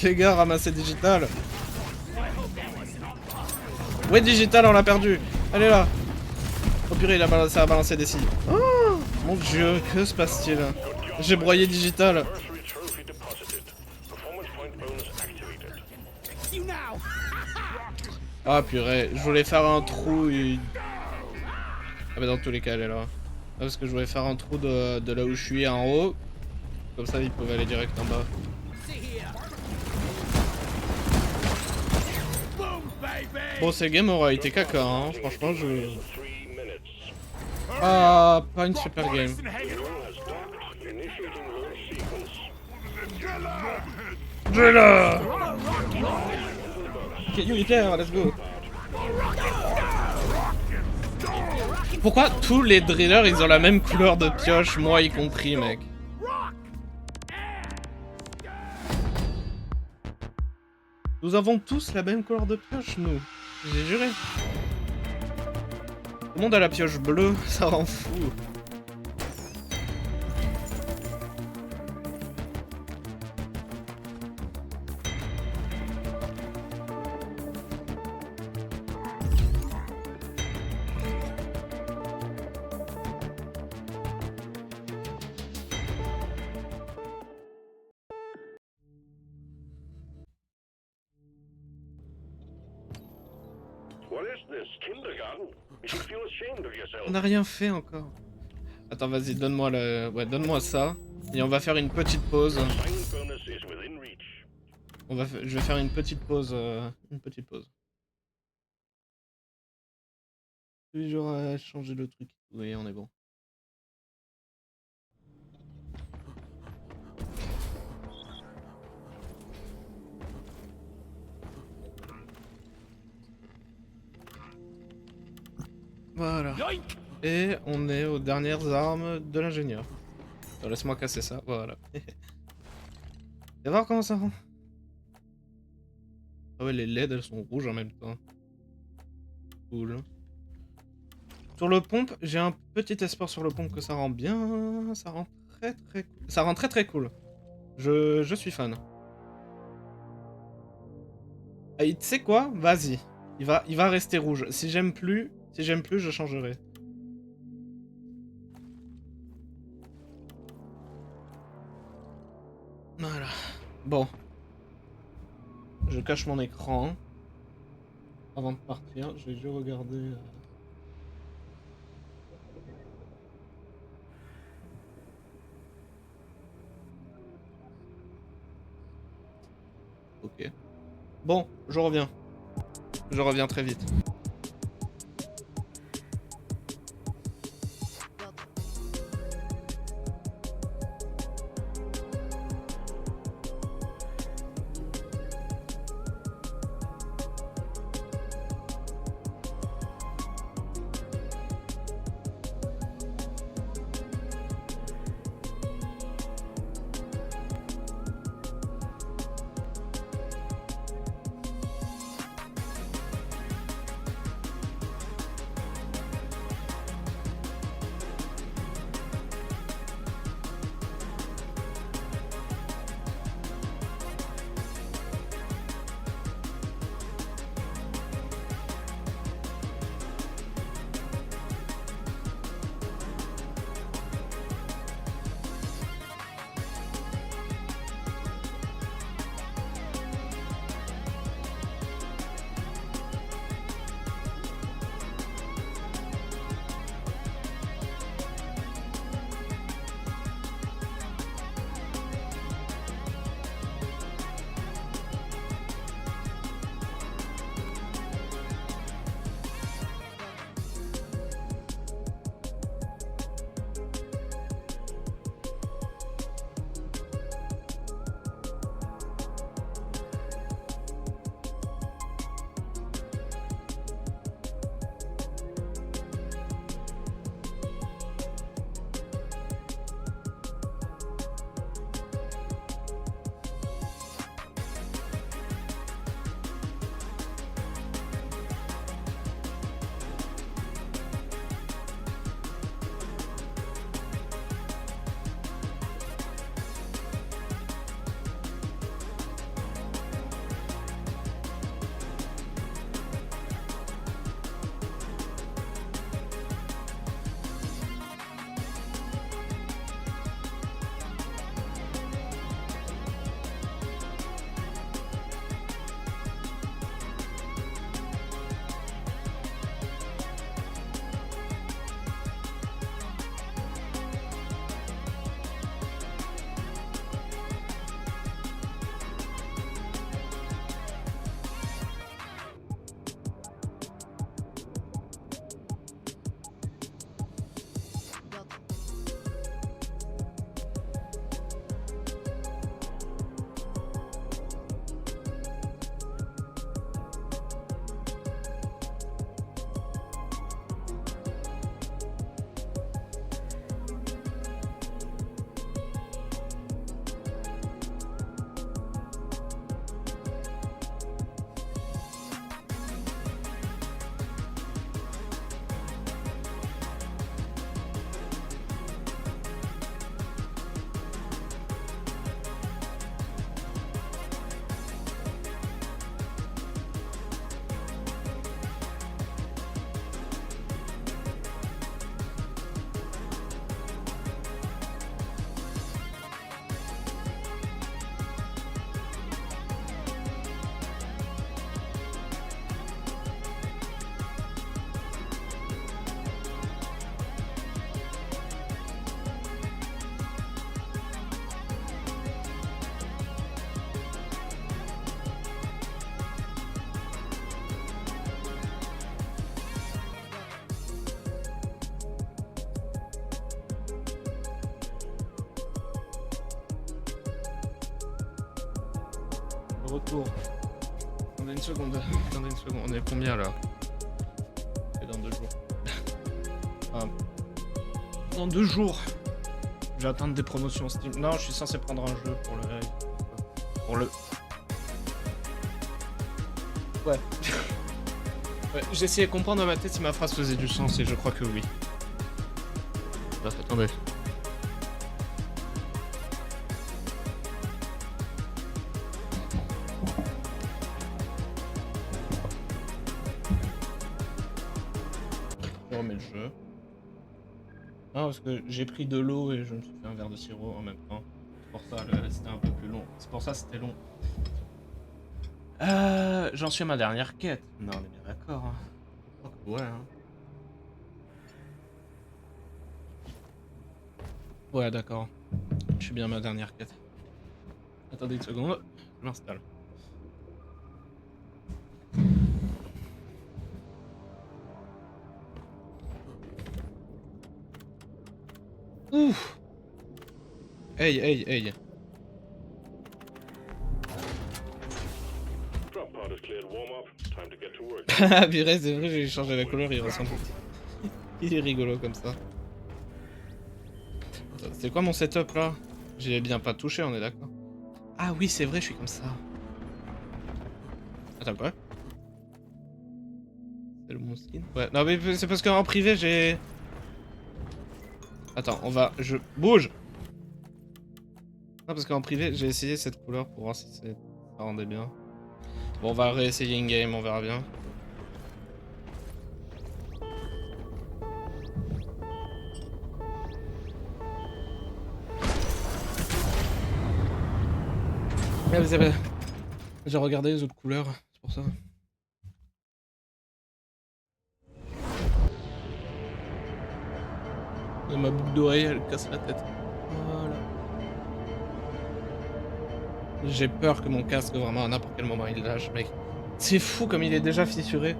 Les gars, ramassez Digital. Ouais, Digital, on l'a perdu. Elle est là. Oh purée, ça a balancé des scies. Oh, mon dieu, que se passe-t-il? J'ai broyé Digital. Anniversary trophy deposited. Performance point bonus activated. You now. Ah purée, je voulais faire un trou et... Ah bah dans tous les cas elle est là. Ah, parce que je voulais faire un trou de là où je suis en haut. Comme ça ils pouvaient aller direct en bas. See here. Boom, baby. Bon ces games aura été caca hein, franchement je... 3 minutes. Ah, pas une super game. Mule has docked. Initiating launch sequence. Driller! Ok, you Hitler, let's go. Pourquoi tous les drillers ils ont la même couleur de pioche, moi y compris mec? Nous avons tous la même couleur de pioche nous, j'ai juré. Tout le monde a la pioche bleue, ça rend fou. What is this? Kindergarten? You should feel ashamed of yourself. On n'a rien fait encore. Attends, vas-y, donne-moi le... Ouais, donne-moi ça. Et on va faire une petite pause. Silent bonus is within reach. Je vais faire une petite pause. Une petite pause. J'aurais changé le truc. Oui, on est bon. Voilà. Yoink! Et on est aux dernières armes de l'ingénieur. Laisse-moi casser ça, voilà. Et voir comment ça rend. Ah ouais, les LED elles sont rouges en même temps. Cool. Sur le pompe, j'ai un petit espoir sur le pompe que ça rend bien. Ça rend très très cool. Ça rend très très cool. Je suis fan. Ah, tu sais quoi? Vas-y. Il va rester rouge. Si j'aime plus, je changerai. Voilà. Bon. Je cache mon écran. Avant de partir, je vais juste regarder... Ok. Bon, je reviens. Je reviens très vite. retour. Attendez une seconde. Attendez une seconde. On est combien là? C'est dans 2 jours. Ah. Dans 2 jours. Je vais attendre des promotions Steam. Non, je suis censé prendre un jeu pour le... Pour le... Ouais. Ouais, j'ai essayé de comprendre dans ma tête si ma phrase faisait du sens et je crois que oui. Bref, attendez. Je remets le jeu. Non, parce que j'ai pris de l'eau et je me suis fait un verre de sirop en même temps. C'est pour ça, c'était un peu plus long. C'est pour ça c'était long. J'en suis à ma dernière quête. Non, on est bien d'accord. Hein. Ouais, hein. Ouais, d'accord. Je suis bien à ma dernière quête. Attendez une seconde. Je m'installe. Ouf. Hey, hey, hey. Drop pod is cleared. Warm up. Time to get to work. Ah, purée, c'est vrai, j'ai changé la couleur, il ressemble. Il est rigolo comme ça. C'est quoi mon setup là? J'ai bien pas touché, on est d'accord. Ah oui, c'est vrai, je suis comme ça. Attends, quoi? C'est le mon skin? Ouais, non mais c'est parce qu'en privé j'ai... Attends, on va... Je bouge. Non, parce qu'en privé j'ai essayé cette couleur pour voir si ça rendait bien. Bon, on va réessayer in-game, on verra bien. Ah, vous avez... J'ai regardé les autres couleurs, c'est pour ça. Et ma boucle d'oreille, elle casse la tête. Voilà. J'ai peur que mon casque, vraiment, à n'importe quel moment, il lâche, mec. C'est fou comme il est déjà fissuré.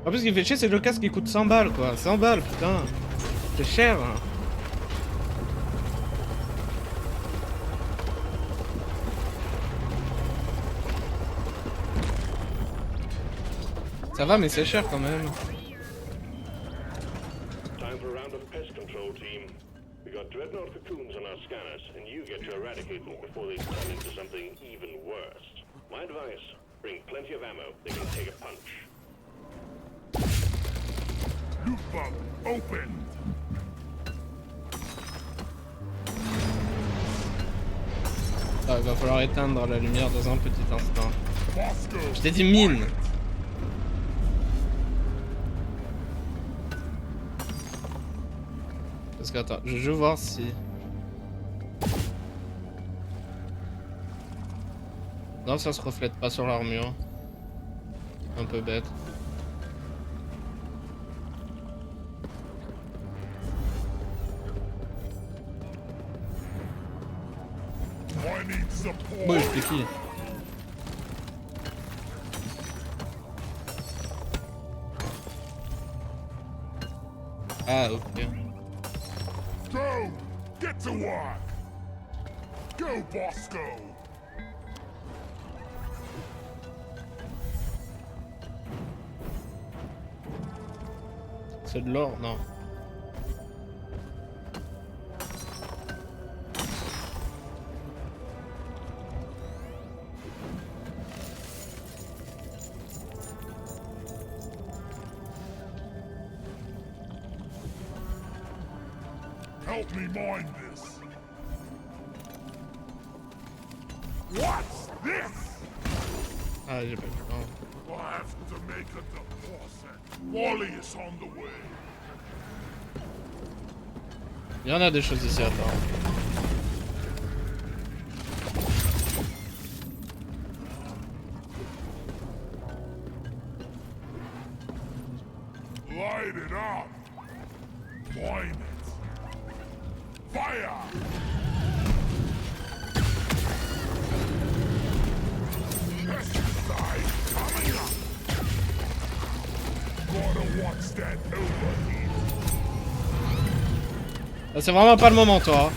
En plus, ce qui fait chier, c'est que le casque, il coûte 100 balles, quoi. 100 balles, putain. C'est cher, hein. Ça va, mais c'est cher quand même. Time for a round of pest control team. We got dreadnought cocoons on our scanners, and you get to eradicate them before they turn into something even worse. My advice: bring plenty of ammo. They can take a punch. Loot bug open. Ah, il va falloir éteindre la lumière dans un petit instant. Bosco. Je t'ai dit mine. Parce que attends, je veux voir si... Non, ça se reflète pas sur l'armure. Un peu bête. I need support. Bon, je qui. Ah, ok. Go. Get to work. Go, Bosco. C'est de l'or, non. Help me mind this. What's this? Ah, j'ai pas eu le temps. I have to make a deposit. Wally is on the way. Il y en a des choses ici à faire. Light it up. Wine it. Fire! Pesticide coming up. Gotta watch that overheat. Ah, c'est vraiment pas le moment, toi.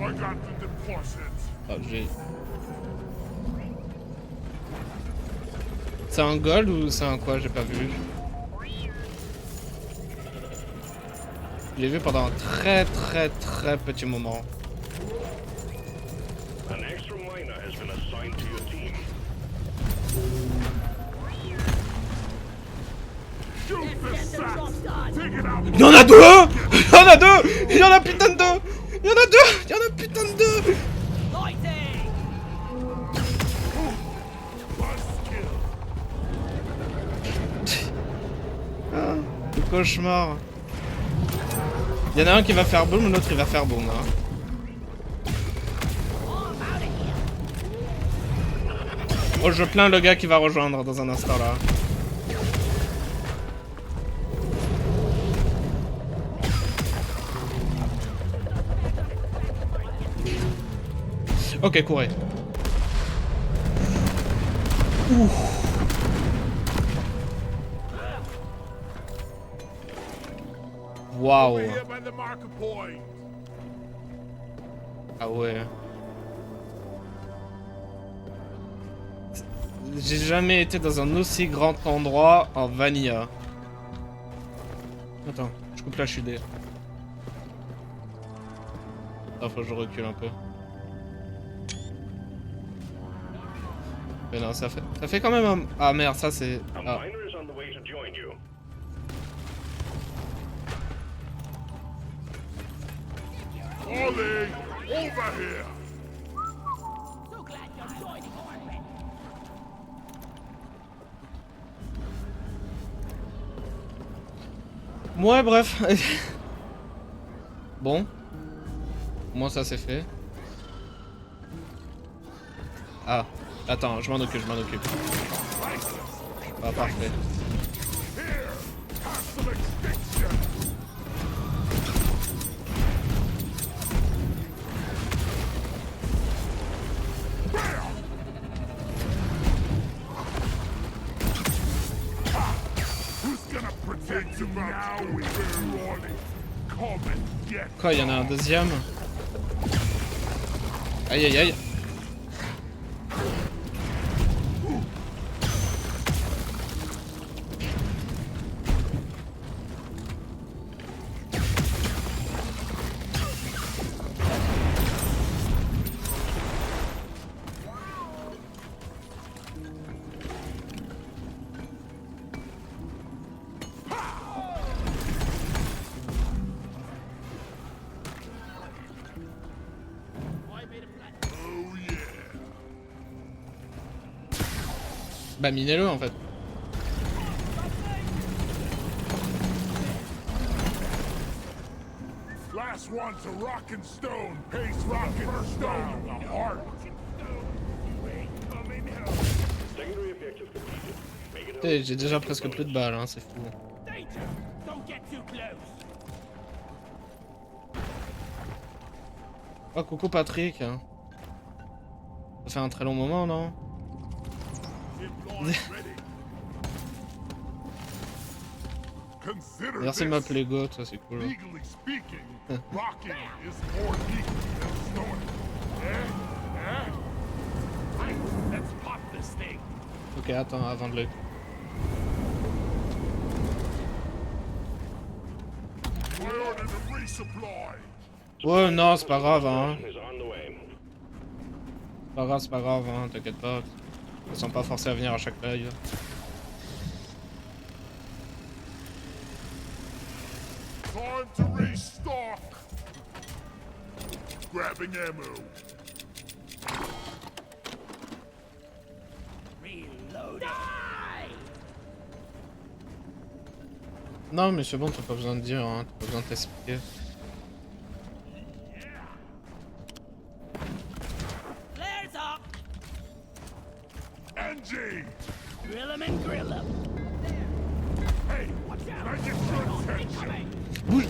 I got the deposit. Ah, j'ai... C'est un gold ou c'est un quoi? J'ai pas vu. Je l'ai vu pendant un très petit moment. An extra miner has been assigned to your team. Shoot the Get them sacks! jobs done. Take it out! Il y en a deux! Il y en a deux! Il y en a putain de deux! Il y en a deux! Il y en a putain de deux! Lighting! Ah, le cauchemar. Il y en a un qui va faire boom, l'autre il va faire boom. Hein. Oh, je plains le gars qui va rejoindre dans un instant là. Ok, courez. Waouh. Over here by the marker point. Ah ouais. J'ai jamais été dans un aussi grand endroit en vanilla. Attends, je coupe la chudée. Ah, faut que je recule un peu. Mais non, ça fait quand même un... Ah merde, ça c'est... A Ah. miner is on the way to join you. Ollie, over here. So glad you're joining our men. Ouais, bref. Bon. Moi, ça c'est fait. Ah. Attends, je m'en occupe, Ah, parfait. Here, have some extinction. Who's gonna protect you now, Ollie? Come and get Quoi, il y en a un deuxième? Aïe aïe aïe. Oh yeah. Bah, minez-le en fait. Last one's a rock and stone. Pace rock and stone in the heart. You ain't coming home. Secondary objective completed. Make it Putain, j'ai déjà presque plus de balles, hein, c'est fou. Danger! Don't get too close. Oh, coucou Patrick. Ça fait un très long moment, non? Ready. Consider Merci de this. m'appeler Goat, ça c'est cool. Legally speaking, rocking is more legal than stoning. Right, let's pop this thing. Ok, attends, avant de le... I ordered a resupply. Ouais, non, c'est pas grave, hein. is on the way. C'est pas grave, hein, t'inquiète pas. Ils sont pas forcés à venir à chaque live. Time to restock. Grabbing ammo. Reload. Die! Non, mais c'est bon, t'as pas besoin de dire, hein. T'as pas besoin de t'expliquer. Flares up! Angie! Grill 'em and grill 'em. Hey, Watch can I out! get your attention? Incoming! Bouge.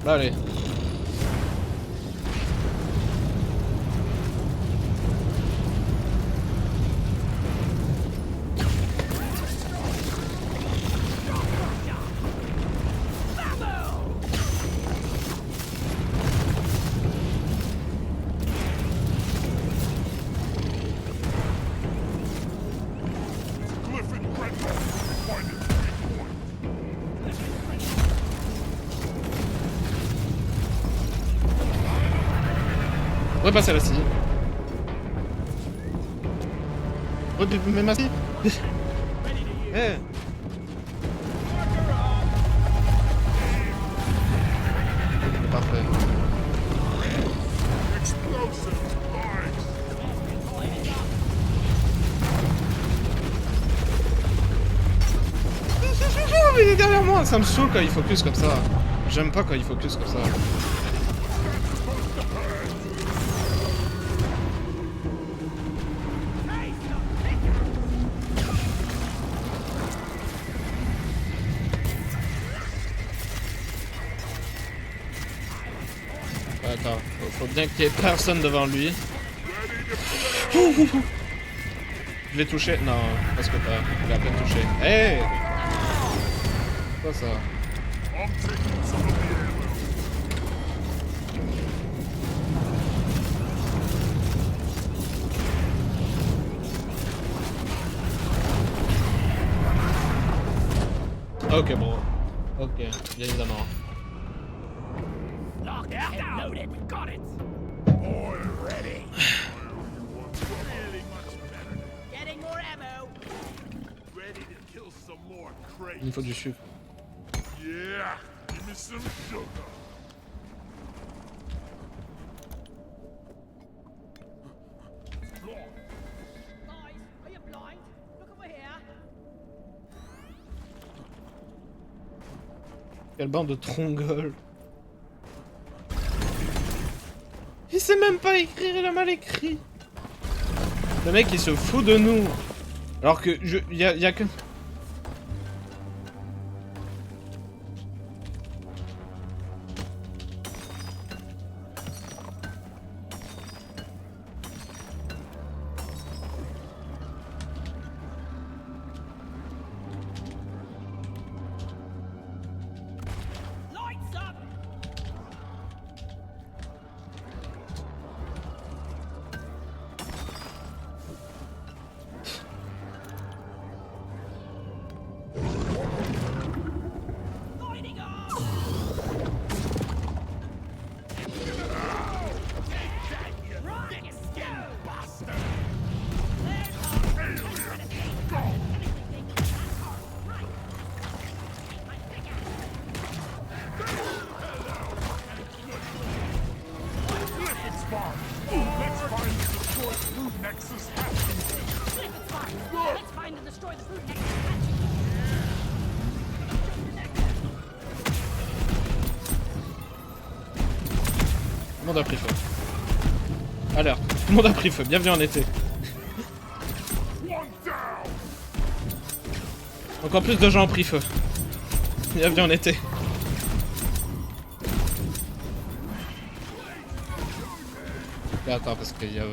Bah, allez. Repasser la scie. Mais ma scie. Eh. Parfait. Explosive. Il est derrière moi, ça me saoule quand il focus comme ça. J'aime pas quand il focus comme ça. Attends, faut bien qu'il y ait personne devant lui. Je vais toucher. Non, parce que pas. Il a à peine touché. Hey! Quoi ça? I'm taking some of the ammo. Ok, bon. Ok, bien évidemment. Locked and loaded. Got it. Boy, ready. Really much better. Getting more ammo. Ready to kill some more Il me crates. faut du sucre. Yeah, give me some sugar. Guys, are you blind? Look over here. Quelle bande de trongoles. Il sait même pas écrire, il a mal écrit. Le mec il se fout de nous. Alors que y a que... Lights up. Lighting up. Rocket skin buster. Liquid spark. Let's find the destroyed food nexus hatching. Let's find and destroy the food next to Tout le monde a pris feu. Alerte, tout le monde a pris feu, bienvenue en été. One down. Encore plus de gens ont pris feu. Bienvenue en été. Et attends, parce qu'il y a...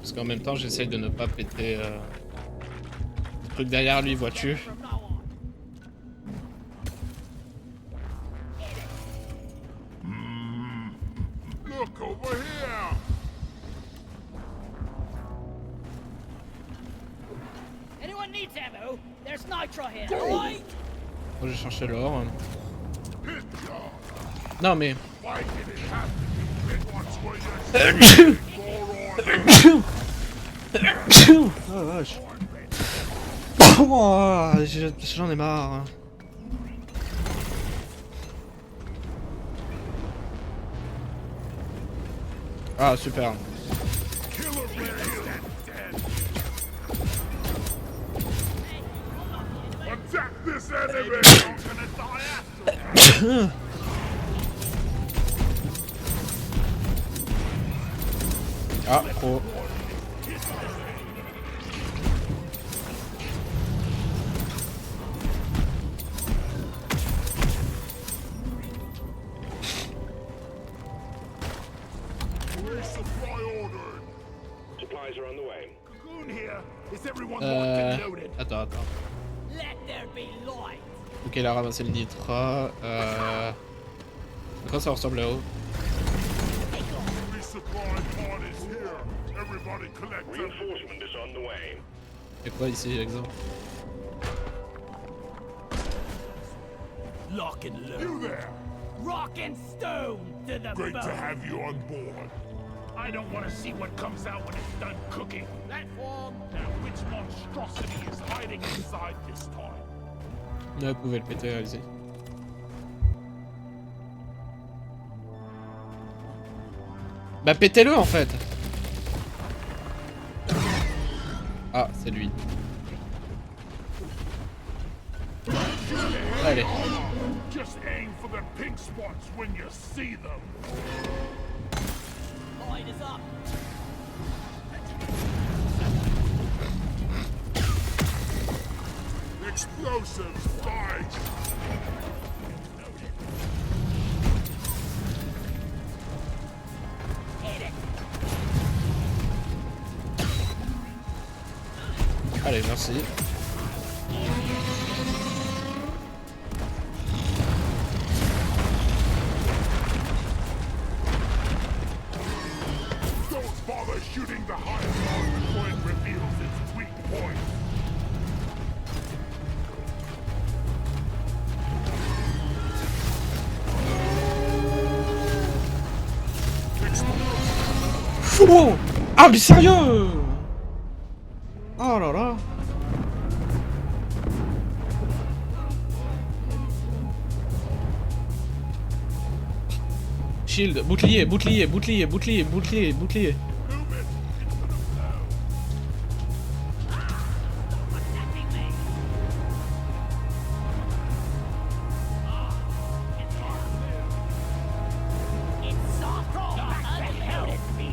Parce qu'en même temps, j'essaye de ne pas péter... le truc derrière lui, vois-tu? From now on. Look over here. Anyone needs ammo? There's nitro here, alright? Moi, j'ai cherché l'or. Hit ya. Non, mais... Why did it have to be hit once where you're moron? Oh vache. Oh, j'en ai marre. Ah, super. Killer bear dead. Attack this enemy. I'm gonna die after. Ah, oh. Resupply ordered. Supplies are on the way. Cocoon here. Is everyone locked and loaded? Attends. Let there be light. Ok, il a ramassé le nitra. À quoi ça ressemble là-haut? Resupply pod is here. Everybody collect them. Reinforcement is on the way. Y'a quoi ici, exemple? Lock and You load. there! Rock and stone to the Great to bone. have you on board. I don't want to see what comes out when it's done cooking. Platform! Now, which monstrosity is hiding inside this time? Ouais, vous pouvez le péter, allez-y. Bah pétez-le en fait. Ah, c'est lui. Allez. Just aim for the pink spots when you see them. Light is up. Explosives, fight! Allez, merci. Don't bother shooting the highest arm before it reveals its weak point. Wow. Ah mais sérieux? Oh là là. Shield, bouclier, bouclier, bouclier, bouclier, bouclier, bouclier.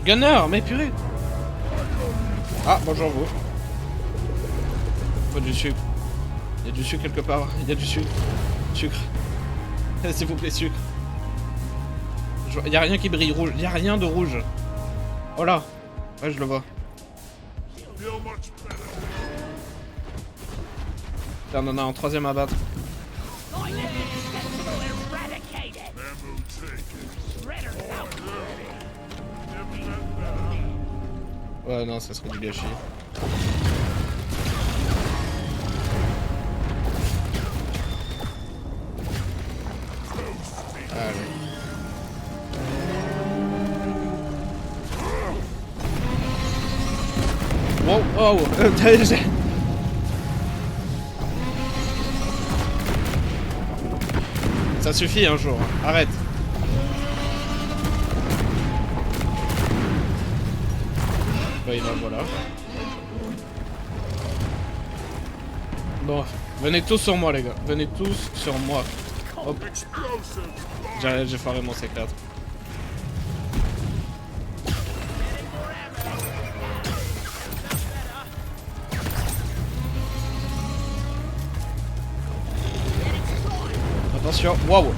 Gunner, mais purée. Ah, bonjour vous. Faut du sucre. Il y a du sucre quelque part. Il y a du sucre. Sucre. S'il vous plaît, sucre. Il y a rien qui brille rouge. Il y a rien de rouge. Oh là. Ouais, je le vois. Feel much better. Putain, on en a un troisième à battre. Eradicated. Bamboo taken. Redder's out. Never let that. Ouais, non, ça serait du gâchis. Allez. Wow, oh, ça suffit un jour, arrête. Oui, bah voilà. Bon, venez tous sur moi les gars, venez tous sur moi. Hop, Explosives, j'ai foiré mon C4. Attention, waouh.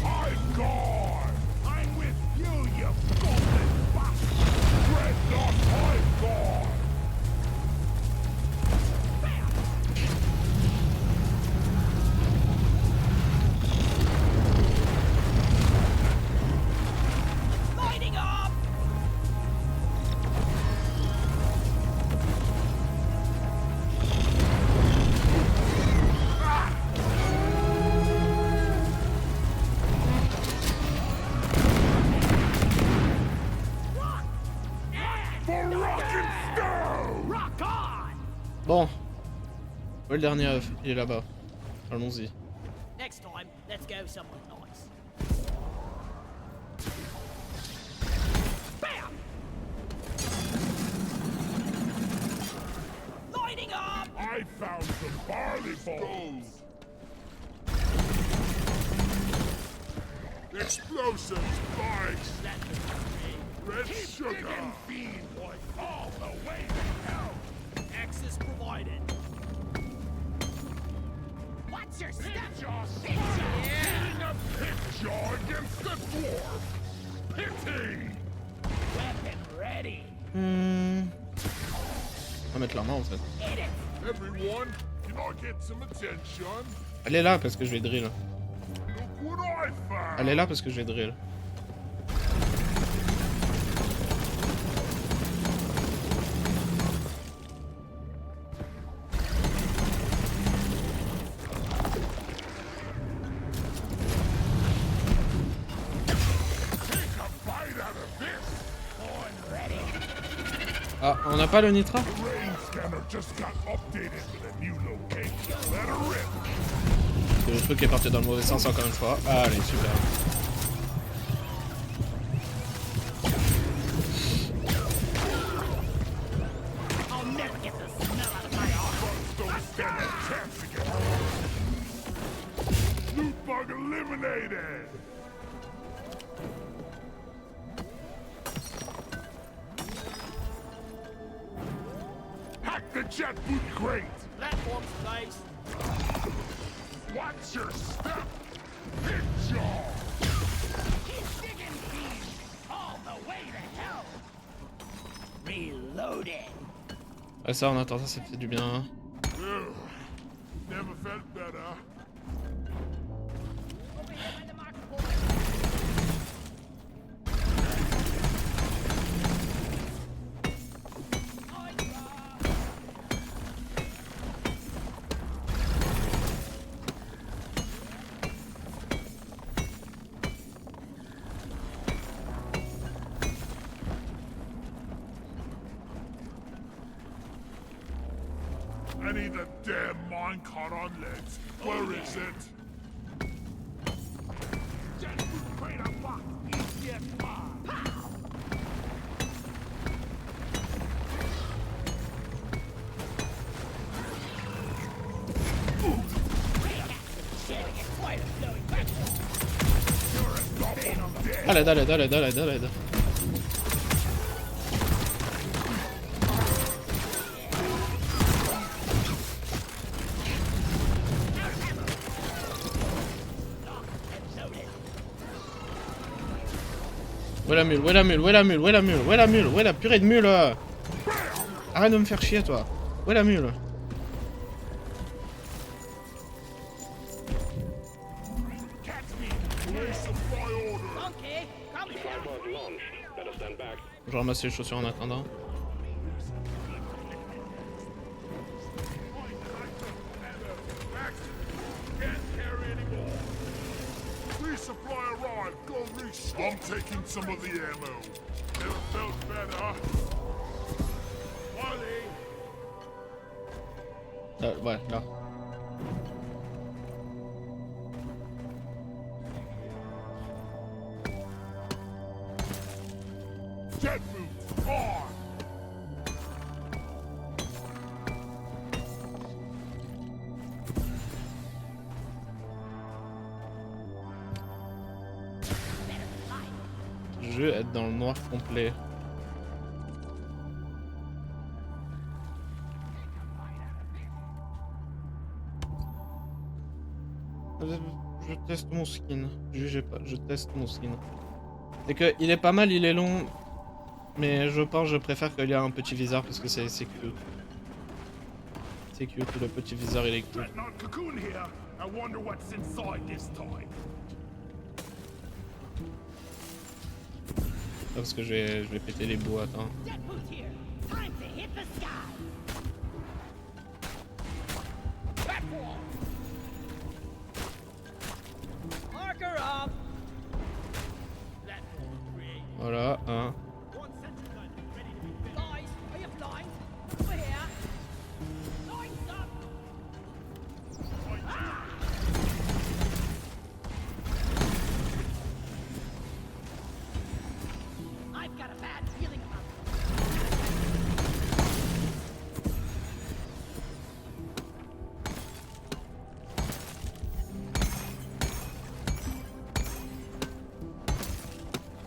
I'm gone! I'm with you, you golden bastard! Dreadnought, I'm gone! Lighting up. For rock and stone! Rock on. Bon. Ouais, le dernier œuf, il est là-bas. Allons-y. Next time, let's go somewhere nice. Bam! Lighting up! I found some barley balls! Explosives, spikes! Red sugar! Feed boy all the way to hell! Access provided. Watch your step! Hitting a pit jaw against the dwarf! Pity! Weapon ready. On va mettre la main en fait. Hit it! Everyone, can I get some attention? Elle est là parce que je vais drill. Look what I found! Elle est là parce que je vais drill. Ah, on n'a pas le nitra? Rain scanner just got updated with a new location. Let her rip. Le truc est parti dans le mauvais sens encore une fois. Allez, super. I'll never get the smell out of my arm. Don't stand a chance against her. Loot bug eliminated. Hack the jet boot crate. Platform place. Watch your step. Hit jaw. Keep digging, Pete. All the way to hell. Reloading. Ouais, ça, en attendant, ça fait du bien. Ugh. Never felt better. I need the damn minecart on legs. Where is it? Jet boot crate unlocked. ECS5. Dale, dale, dale, dale, dale, dale. Où est la mule, où est la mule, où est la mule, où est la mule, où est la mule, où est la purée de mule? Arrête de me faire chier, toi. Où est la mule? Catch me. Place supply order. Monkey, come here. Tripod launched. Better stand back. Je ramasse les chaussures en attendant. Can't carry anymore. Resupply arrived. Go restock. I'm taking some of the ammo. Never felt better. Wally. Ouais, là. Jet boots on. Je vais être dans le noir complet. Je teste mon skin. Jugez pas, je teste mon skin. C'est que il est pas mal, il est long. Mais je pense que je préfère qu'il y ait un petit viseur parce que c'est cute. C'est cute, le petit viseur il est cute. Dreadnought cocoon here. I wonder what's inside this time. Parce que je vais péter les bouts, attends. Jet boot here. Time to hit the sky. Platform. Marker up. Platform created. Voilà, hein. One sentry gun ready to be fitted. Guys, are you blind? Over here. Lights up. I've got a bad feeling about this.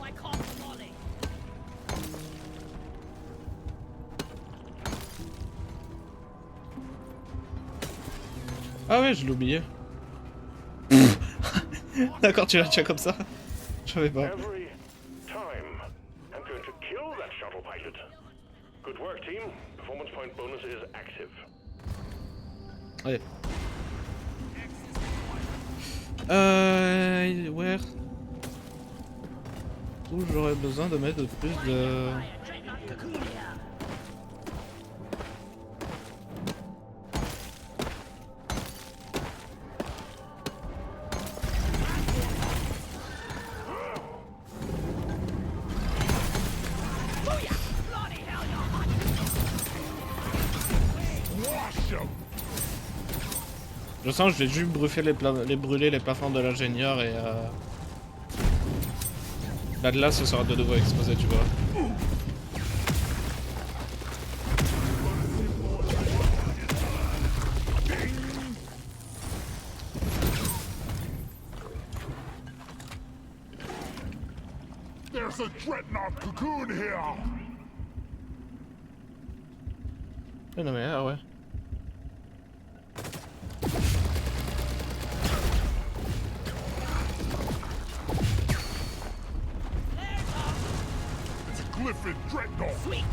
I call the volley. Ah ouais, je l'ai oublié. D'accord, tu l'as déjà comme ça. Je savais pas. Every time, I'm going to kill that shuttle pilot. Good work, team. Performance point bonus is active. Ouais. Where? Où j'aurais besoin de mettre plus de... Dreadnought cocoon here. Booyah! Bloody hell, you're hot. Je sens que je vais juste brûler les plafonds de l'ingénieur et là, ce sera de nouveau exposé, tu vois. There's a dreadnought cocoon here! Non mais ah ouais. It's a Glyphid dreadnought! Sweet.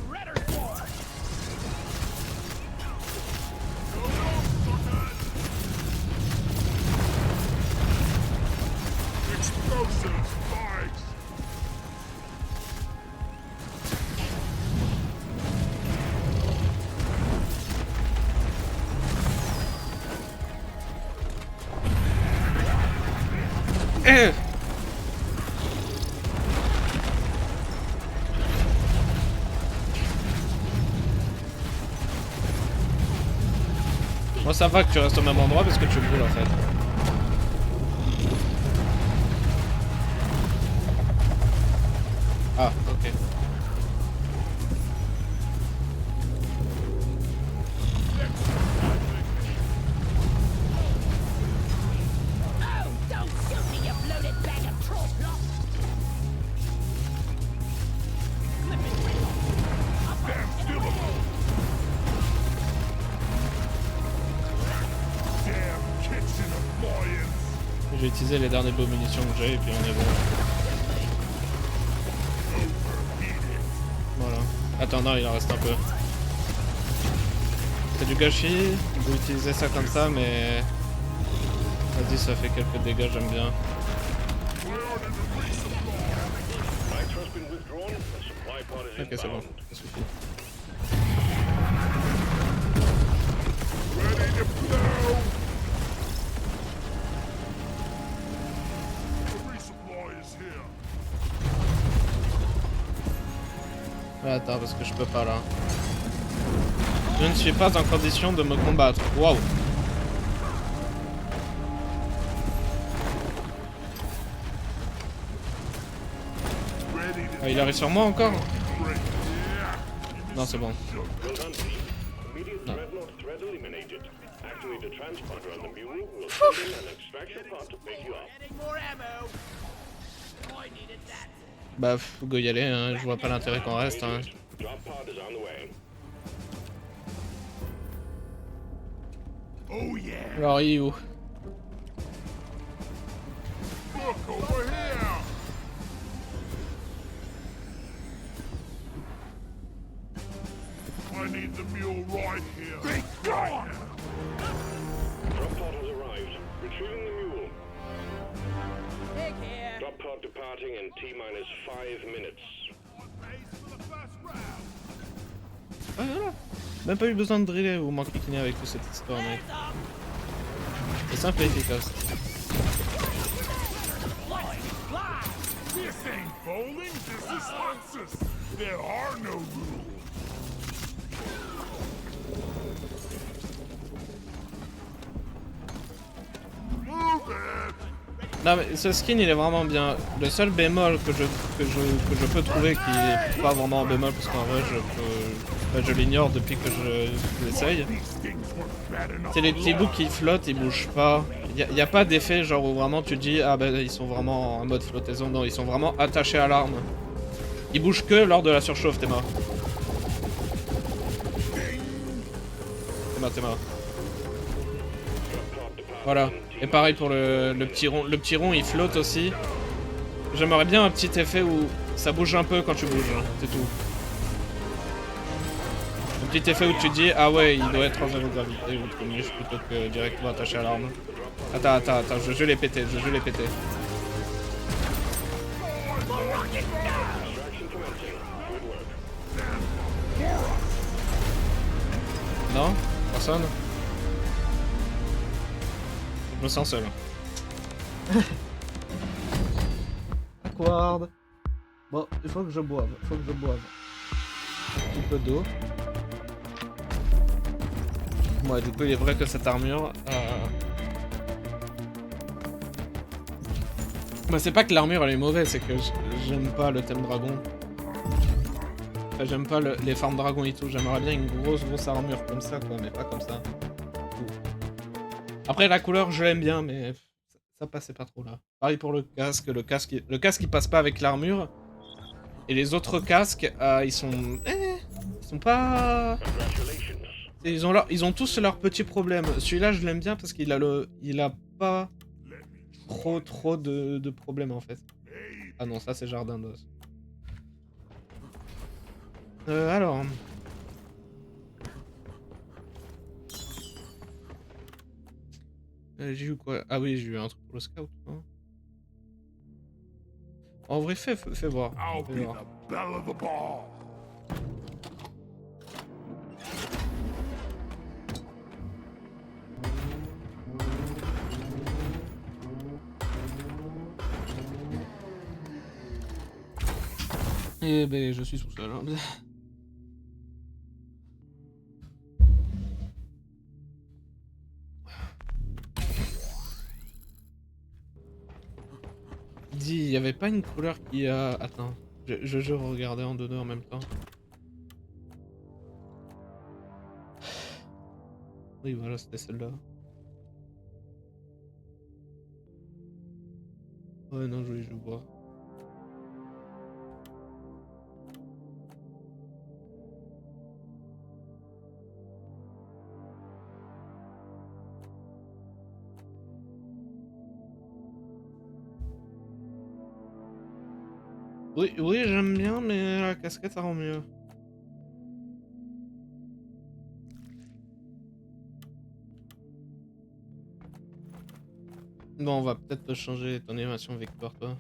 Shredder's War! Explosive spikes! Eh! Moi ça va que tu restes au même endroit parce que tu brûles en fait. Ah, ok. Oh, don't shoot me, you bloated bag of troll plop. Damn kitchen appliance! J'ai utilisé les dernières beaux munitions que j'ai et puis on est bon. Voilà. Attends, non, il en reste un peu. C'est du gâchis, on peut utiliser ça comme ça, mais... Vas-y, ça fait quelques dégâts, j'aime bien. Nitro has been withdrawn. The supply pod is Ok, c'est bon, inbound. ça suffit. Ready to blow! The resupply is here. Attends, parce que je peux pas là. Je ne suis pas en condition de me combattre. Waouh! Ready to Ah, il arrive sur moi encore? break. Yeah! Non, c'est bon. Well done, team. Immediate dreadnought threat eliminated. Activate the transponder on the mule. We'll send in and extract the pod to pick you up. Getting more ammo! I needed that. Bah, faut go y aller, hein. Je vois pas l'intérêt qu'on reste. Hein. Drop pod is on the way. Oh yeah! Alors, il est où? Look over here! I need the mule right here. Be gone! Drop pod has arrived. Retrieving the mule. Take care. Drop pod departing in T-minus 5 minutes. Ah, voilà. Même pas eu besoin de driller ou m'en cliquer avec toute cette histoire, mec. C'est simple et efficace. This ain't bowling, this is Hoxus. There are no rules. Move it! Non mais ce skin il est vraiment bien. Le seul bémol que je peux trouver qui est pas vraiment un bémol parce qu'en vrai je l'ignore depuis que je l'essaye. These things weren't bad enough. C'est les petits bouts qui flottent, ils bougent pas. Y a pas d'effet genre où vraiment tu dis ah ben ils sont vraiment en mode flottaison. Non, ils sont vraiment attachés à l'arme. Ils bougent que lors de la surchauffe, t'es mort. T'es mort. Voilà. Et pareil pour le petit rond. Le petit rond il flotte aussi. J'aimerais bien un petit effet où ça bouge un peu quand tu bouges, hein, c'est tout. Un petit effet où tu dis ah ouais il doit être en zéro gravité ou truc niche plutôt que directement attaché à l'arme. Attends, je l'ai pété, je l'ai pété. Non? Personne? Je me sens seul. awkward. Bon, il faut que je boive, Un petit peu d'eau. Ouais, du coup, il est vrai que cette armure... Bah, c'est pas que l'armure, elle est mauvaise, c'est que j'aime pas le thème dragon. Enfin, j'aime pas les farms dragons et tout. J'aimerais bien une grosse armure comme ça, quoi, mais pas comme ça. Après, la couleur, je l'aime bien, mais ça passait pas trop là. Pareil pour le casque. Le casque, il passe pas avec l'armure. Et les autres casques, ils sont... ils sont pas... Ils ont tous leurs petits problèmes. Celui-là, je l'aime bien parce qu'il a pas trop de problèmes, en fait. Ah non, ça, c'est Jardin d'os. Alors... j'ai eu quoi? Ah oui, j'ai eu un truc pour le scout, hein. En vrai, fais voir. I'll Fais be voir. the belle of the ball. Eh ben, je suis tout seul. Hein. Dis, il y avait pas une couleur qui a... Attends, je regardais en deux en même temps. Oui, voilà, c'était celle-là. Ouais, non, je vois. Oui, j'aime bien, mais la casquette, ça rend mieux. Bon, on va peut-être changer ton animation, Victor, toi.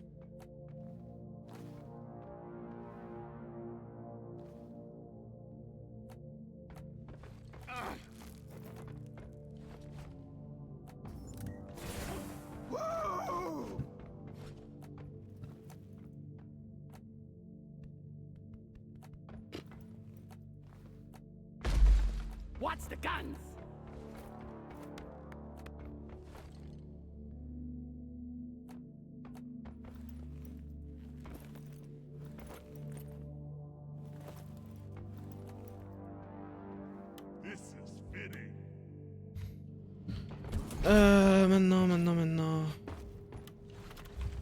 Watch the guns! This is fitting. Maintenant.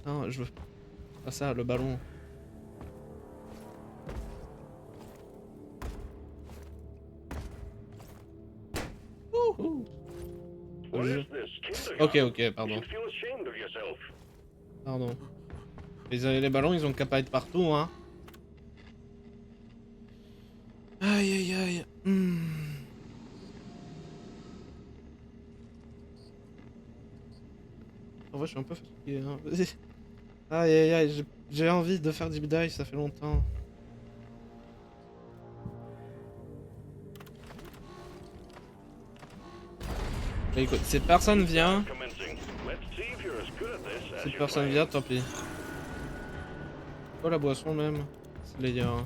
Non, je veux pas ça, le ballon. Ouhou. What Je- is this? Kindergarten? Ok, pardon. You should feel ashamed of yourself. Pardon. Les ballons, ils ont qu'à pas être partout, hein. Aïe. En vrai, je suis un peu fatigué, hein. Aïe, j'ai envie de faire Deep Dive, ça fait longtemps. Mais écoute, si personne vient, Commencing. Let's see if you're as good at this as si your personne plan. vient, tant pis. Oh la boisson même, c'est les gars.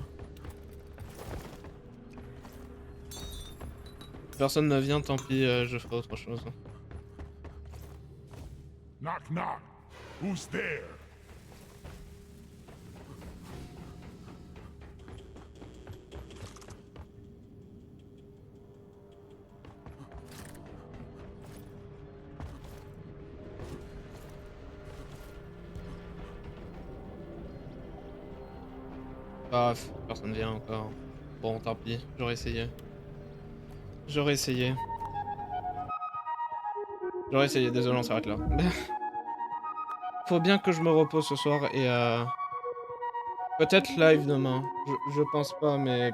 Si personne ne vient, tant pis, je ferai autre chose. Knock, knock. Who's there? Ah, personne vient encore. Bon, tant pis, j'aurais essayé. Désolé, on s'arrête là. Faut bien que je me repose ce soir et peut-être live demain. Je pense pas, mais